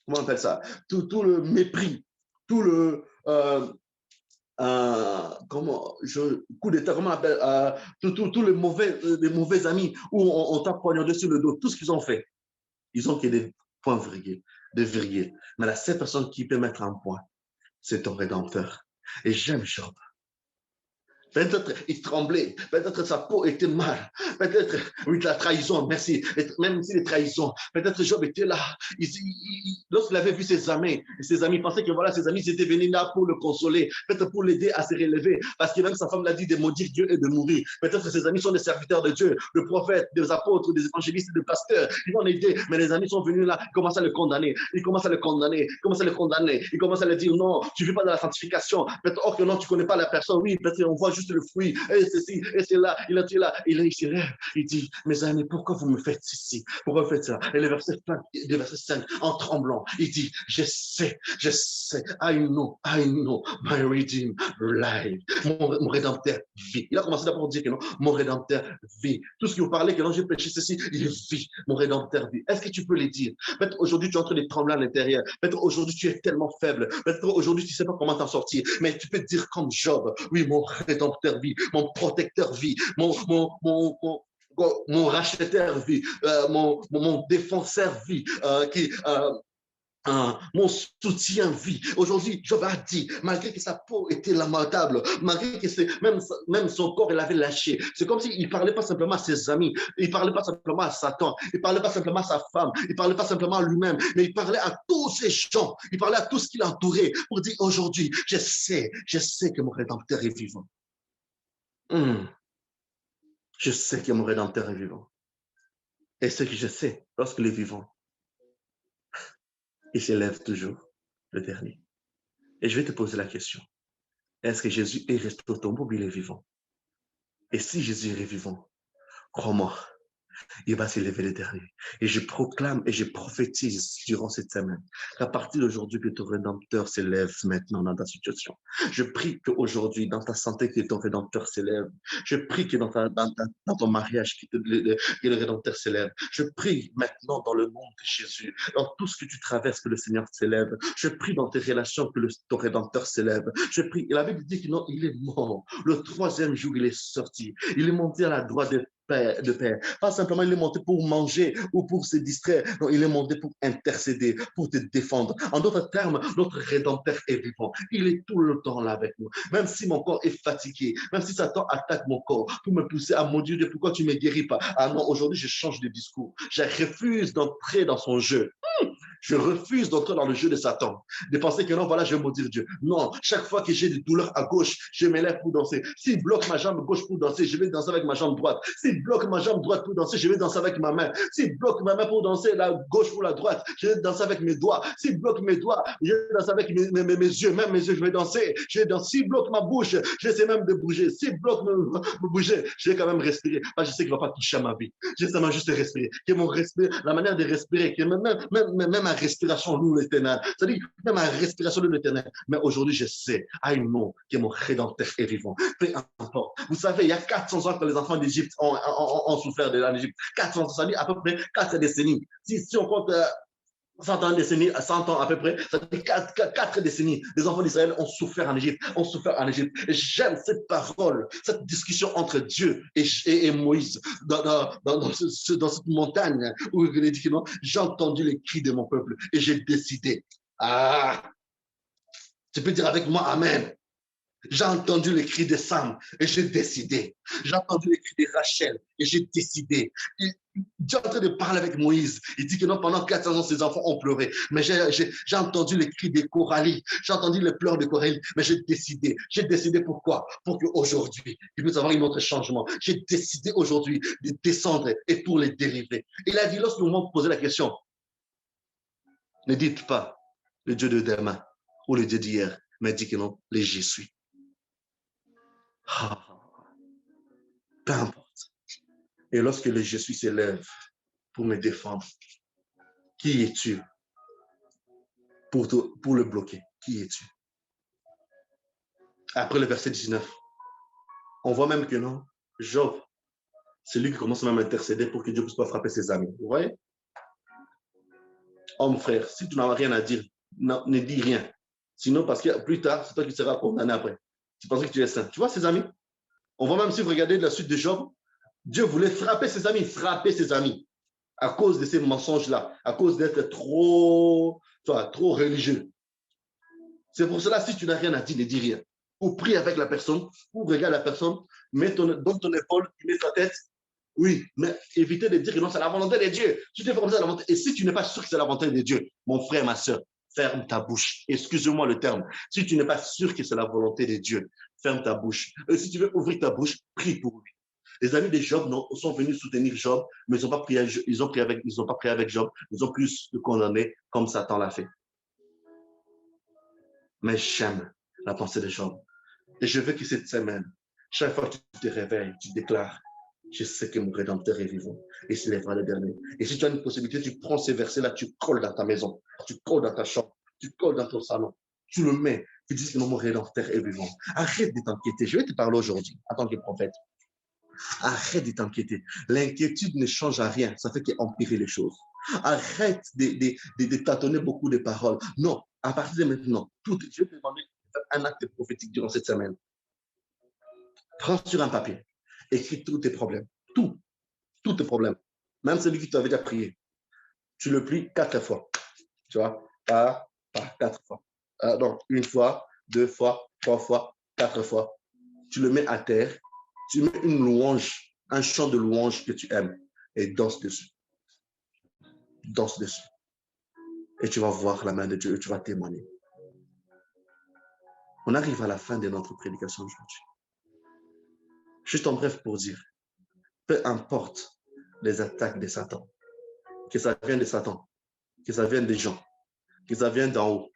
comment on appelle ça, tout le mépris, tout le coup d'état, comment on appelle, tous les mauvais amis où on t'a poignardé sur le dos, tout ce qu'ils ont fait, ils ont que des points virgules, des virgules. Mais la seule personne qui peut mettre un point, c'est ton Rédempteur. Et j'aime Job. Peut-être il tremblait, peut-être sa peau était mal, peut-être, oui, la trahison, merci, même si les trahisons, peut-être Job était là, lorsqu'il avait vu ses amis pensaient que voilà, ses amis étaient venus là pour le consoler, peut-être pour l'aider à se relever, parce que même sa femme l'a dit de maudire Dieu et de mourir. Peut-être que ses amis sont des serviteurs de Dieu, des prophètes, des apôtres, des évangélistes, des pasteurs, ils vont l'aider, mais les amis sont venus là, ils commencent à le condamner, ils commencent à le condamner, ils commencent à le dire non, tu ne vis pas dans la sanctification, peut-être, oh que non, tu ne connais pas la personne, oui, peut-être on voit juste le fruit, et ceci, et c'est là, il a tué là, il se lève, il dit, mes amis, pourquoi vous me faites ceci, pourquoi vous faites ça? Et le verset 5, en tremblant, il dit, je sais, I know, my redeemed life, mon rédempteur vit. Il a commencé d'abord à dire que non, mon rédempteur vit. Tout ce qui vous parlait, que non, j'ai péché ceci, il vit, mon rédempteur vit. Est-ce que tu peux le dire? Peut-être aujourd'hui, tu es en train de trembler à l'intérieur, peut-être aujourd'hui, tu es tellement faible, peut-être aujourd'hui, tu ne sais pas comment t'en sortir, mais tu peux dire comme Job, oui, mon rédempteur vit, mon protecteur vit, mon racheteur vit, mon défenseur vit, mon soutien vit. Aujourd'hui, Job a dit, malgré que sa peau était lamentable, malgré que même son corps, il avait lâché. C'est comme s'il ne parlait pas simplement à ses amis, il ne parlait pas simplement à Satan, il ne parlait pas simplement à sa femme, il ne parlait pas simplement à lui-même, mais il parlait à tous ces gens, il parlait à tout ce qui l'entourait pour dire aujourd'hui, je sais que mon Rédempteur est vivant. Je sais que mon Rédempteur est vivant. Et ce que je sais, lorsqu'il est vivant, il s'élève toujours, le dernier. Et je vais te poser la question. Est-ce que Jésus est resté au tombeau ou il est vivant? Et si Jésus est vivant, crois-moi, il va s'élever le dernier. Et je proclame et je prophétise durant cette semaine qu'à partir d'aujourd'hui, que ton Rédempteur s'élève maintenant dans ta situation. Je prie qu'aujourd'hui, dans ta santé, que ton Rédempteur s'élève. Je prie que dans ton mariage, que le Rédempteur s'élève. Je prie maintenant dans le nom de Jésus, dans tout ce que tu traverses, que le Seigneur s'élève. Je prie dans tes relations que ton Rédempteur s'élève. Je prie. Et la Bible dit que non, il est mort. Le troisième jour, il est sorti. Il est monté à la droite de Père. Pas simplement il est monté pour manger ou pour se distraire. Non, il est monté pour intercéder, pour te défendre. En d'autres termes, notre Rédempteur est vivant. Il est tout le temps là avec nous. Même si mon corps est fatigué, même si Satan attaque mon corps pour me pousser à maudire Dieu, pourquoi tu ne me guéris pas? Ah non, aujourd'hui, je change de discours. Je refuse d'entrer dans son jeu. Je refuse d'entrer dans le jeu de Satan, de penser que non, voilà, je vais maudire Dieu. Non, chaque fois que j'ai des douleurs à gauche, je me lève pour danser. S'il bloque ma jambe gauche pour danser, je vais danser avec ma jambe droite. S'il bloque ma jambe droite pour danser, je vais danser avec ma main. S'il bloque ma main pour danser, la gauche pour la droite, je vais danser avec mes doigts. S'il bloque mes doigts, je vais danser avec mes yeux. Même mes yeux, je vais danser. S'il bloque ma bouche, j'essaie même de bouger. S'il bloque me bouger, je vais quand même respirer. Parce que je sais qu'il ne va pas toucher à ma vie. Je sais juste respirer. Que mon respire, la manière de respirer, que même ma respiration loue l'éternel. C'est-à-dire, même ma respiration loue l'éternel. Mais aujourd'hui, je sais, I know que mon Rédempteur est vivant. Peu importe. Vous savez, il y a 400 ans que les enfants d'Égypte ont souffert de l'Égypte. 400 ans, ça dit à peu près 4 décennies. Si on compte 100 ans, 100 ans à peu près, ça fait 4 décennies. Les enfants d'Israël ont souffert en Égypte, Et j'aime cette parole, cette discussion entre Dieu et Moïse dans cette montagne où il dit que non, j'ai entendu les cris de mon peuple et j'ai décidé. Tu peux dire avec moi Amen. J'ai entendu les cris de Sam et j'ai décidé. J'ai entendu les cris de Rachel et j'ai décidé. Dieu est en train de parler avec Moïse. Il dit que non, pendant 400 ans, ses enfants ont pleuré. Mais j'ai entendu les cris de Coralie. J'ai entendu les pleurs de Coralie. Mais j'ai décidé. J'ai décidé pourquoi? Pour qu'aujourd'hui, il puisse avoir un autre changement. J'ai décidé aujourd'hui de descendre et pour les délivrer. Il a dit, lorsque nous m'ont posé la question, ne dites pas le Dieu de demain ou le Dieu d'hier, mais dites que non, les j'y suis. Peu importe. Et lorsque le je suis s'élève pour me défendre, qui es-tu pour le bloquer? Qui es-tu? Après le verset 19, on voit même que non, Job, c'est lui qui commence même à intercéder pour que Dieu puisse pas frapper ses amis. Vous voyez? Homme frère, si tu n'as rien à dire, non, ne dis rien. Sinon, parce que plus tard, c'est toi qui seras condamné après. Tu penses que tu es saint. Tu vois, ses amis? On voit même si vous regardez la suite de Job, Dieu voulait frapper ses amis, à cause de ces mensonges-là, à cause d'être trop religieux. C'est pour cela, si tu n'as rien à dire, ne dis rien. Ou prie avec la personne, ou regarde la personne, donne ton épaule, tu mets sa tête. Oui, mais évitez de dire que non, c'est la volonté de Dieu. Tu te fais comme ça la volonté. Et si tu n'es pas sûr que c'est la volonté de Dieu, mon frère, ma soeur, ferme ta bouche. Excuse-moi le terme. Si tu n'es pas sûr que c'est la volonté de Dieu, ferme ta bouche. Et si tu veux ouvrir ta bouche, prie pour lui. Les amis de Job sont venus soutenir Job, mais ils n'ont pas prié avec Job. Ils ont plus le condamné comme Satan l'a fait. Mais j'aime la pensée de Job. Et je veux que cette semaine, chaque fois que tu te réveilles, tu déclares, je sais que mon Rédempteur est vivant et s'il lèvera le dernier. Et si tu as une possibilité, tu prends ces versets-là, tu colles dans ta maison, tu colles dans ta chambre, tu colles dans ton salon, tu le mets, tu dis que mon Rédempteur est vivant. Arrête de t'inquiéter. Je vais te parler aujourd'hui en tant que prophète. Arrête de t'inquiéter. L'inquiétude ne change à rien. Ça fait qu'empirer les choses. Arrête de tâtonner beaucoup de paroles. Non, à partir de maintenant, je vais te demander un acte prophétique durant cette semaine. Prends sur un papier. Écris tous tes problèmes. Tous tes problèmes. Même celui qui t'avait déjà prié. Tu le plies 4 fois. Tu vois, pas 4 fois. Donc, 1 fois, 2 fois, 3 fois, 4 fois. Tu le mets à terre. Tu mets une louange, un chant de louange que tu aimes et danse dessus. Danse dessus. Et tu vas voir la main de Dieu et tu vas témoigner. On arrive à la fin de notre prédication aujourd'hui. Juste en bref pour dire, peu importe les attaques de Satan, que ça vienne de Satan, que ça vienne des gens, que ça vienne d'en haut,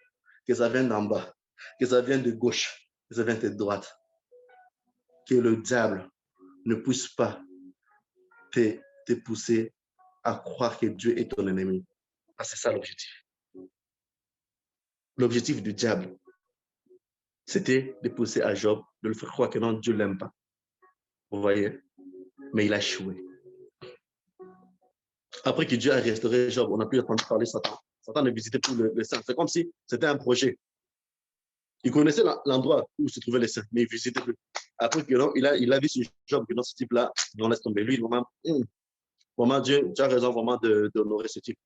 que ça vienne d'en bas, que ça vienne de gauche, que ça vienne de droite, que le diable ne puisse pas te pousser à croire que Dieu est ton ennemi. C'est ça l'objectif. L'objectif du diable, c'était de pousser à Job, de le faire croire que non, Dieu ne l'aime pas. Vous voyez? Mais il a échoué. Après que Dieu a restauré Job, on n'a plus entendu parler de Satan. Satan ne visitait plus le saint. C'est comme si c'était un projet. Il connaissait l'endroit où se trouvait les saints, mais il ne visitait plus. Après que non, il a vu sur Job que non, ce type-là, on laisse tomber. Lui, vraiment, Dieu, tu as raison vraiment d'honorer ce type.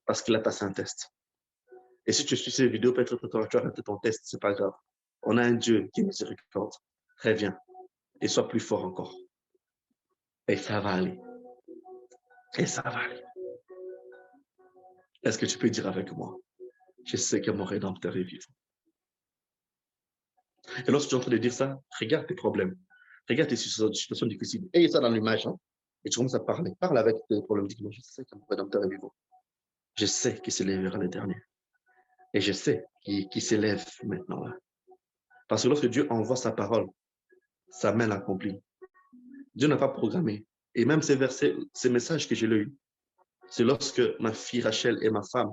Parce qu'il a passé un test. Et si tu suis ces vidéos, peut-être que tu as raté ton test, c'est pas grave. On a un Dieu qui est miséricorde. Très bien. Et sois plus fort encore. Et ça va aller. Et ça va aller. Est-ce que tu peux dire avec moi? Je sais que mon Rédempteur est vivant. Et lorsque tu es en train de dire ça, regarde tes problèmes. Regarde tes situations difficiles. Ayez ça dans l'image. Hein? Et tu commences à parler. Parle avec tes problèmes. Dis-moi, je sais que mon Rédempteur est vivant. Je sais qu'il s'élèvera le dernier. Et je sais qu'il s'élève maintenant. Là. Parce que lorsque Dieu envoie sa parole, sa main l'accomplit. Dieu n'a pas programmé. Et même ces versets, ces messages que j'ai lus, c'est lorsque ma fille Rachel et ma femme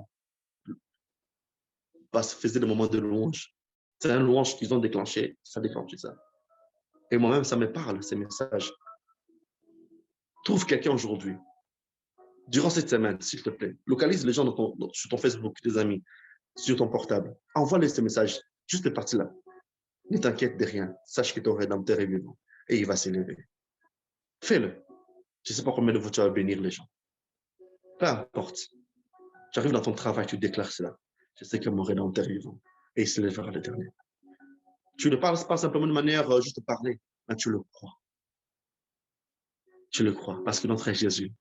faisaient des moments de louange. C'est un louange qu'ils ont déclenché, ça a déclenché ça. Et moi-même, ça me parle, ces messages. Trouve quelqu'un aujourd'hui, durant cette semaine, s'il te plaît. Localise les gens sur ton Facebook, tes amis, sur ton portable. Envoie-les ces messages, juste cette partie-là. Ne t'inquiète de rien. Sache que ton Rédempteur est vivant et il va s'élever. Fais-le. Je ne sais pas combien de vous tu vas bénir les gens. Peu importe. Tu arrives dans ton travail, tu déclares cela. Je sais que mon Rédempteur est vivant et il s'élèvera le dernier. Tu ne parles pas simplement de manière juste de parler, mais tu le crois. Tu le crois parce que notre Jésus,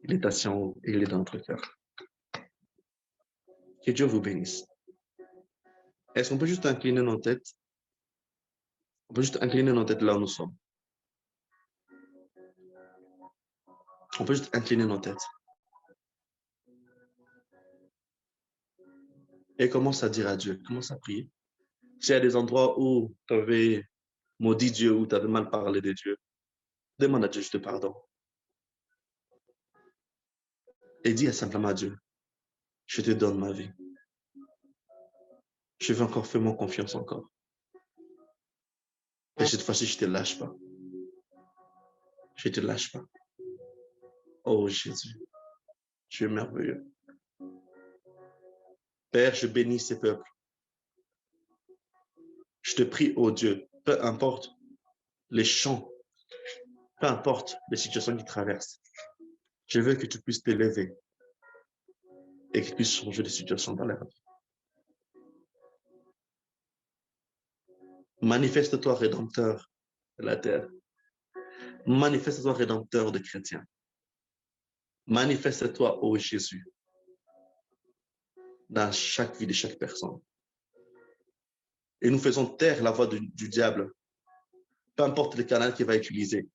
il est assis en haut et il est dans notre cœur. Que Dieu vous bénisse. Est-ce qu'on peut juste incliner nos têtes? On peut juste incliner nos têtes là où nous sommes. On peut juste incliner nos têtes. Et commence à dire à Dieu, commence à prier. S'il y a des endroits où tu avais maudit Dieu, où tu avais mal parlé de Dieu, demande à Dieu juste pardon. Et dis simplement à Dieu, je te donne ma vie. Je veux encore faire mon confiance encore. Et cette fois-ci, je ne te lâche pas. Je ne te lâche pas. Oh Jésus, tu es merveilleux. Père, je bénis ces peuples. Je te prie, oh Dieu, peu importe les champs, peu importe les situations qu'ils traversent, je veux que tu puisses t'élever et que tu puisses changer de situation dans leur vie. Manifeste-toi rédempteur de la terre. Manifeste-toi rédempteur de chrétiens. Manifeste-toi, ô Jésus, dans chaque vie de chaque personne. Et nous faisons taire la voix du diable, peu importe le canal qu'il va utiliser.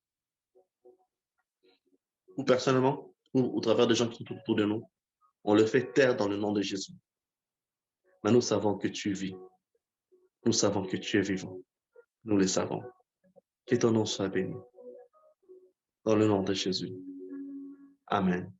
Ou personnellement, ou au travers des gens qui sont autour de nous, on le fait taire dans le nom de Jésus. Mais nous savons que tu vis. Nous savons que tu es vivant. Nous le savons. Que ton nom soit béni. Dans le nom de Jésus. Amen.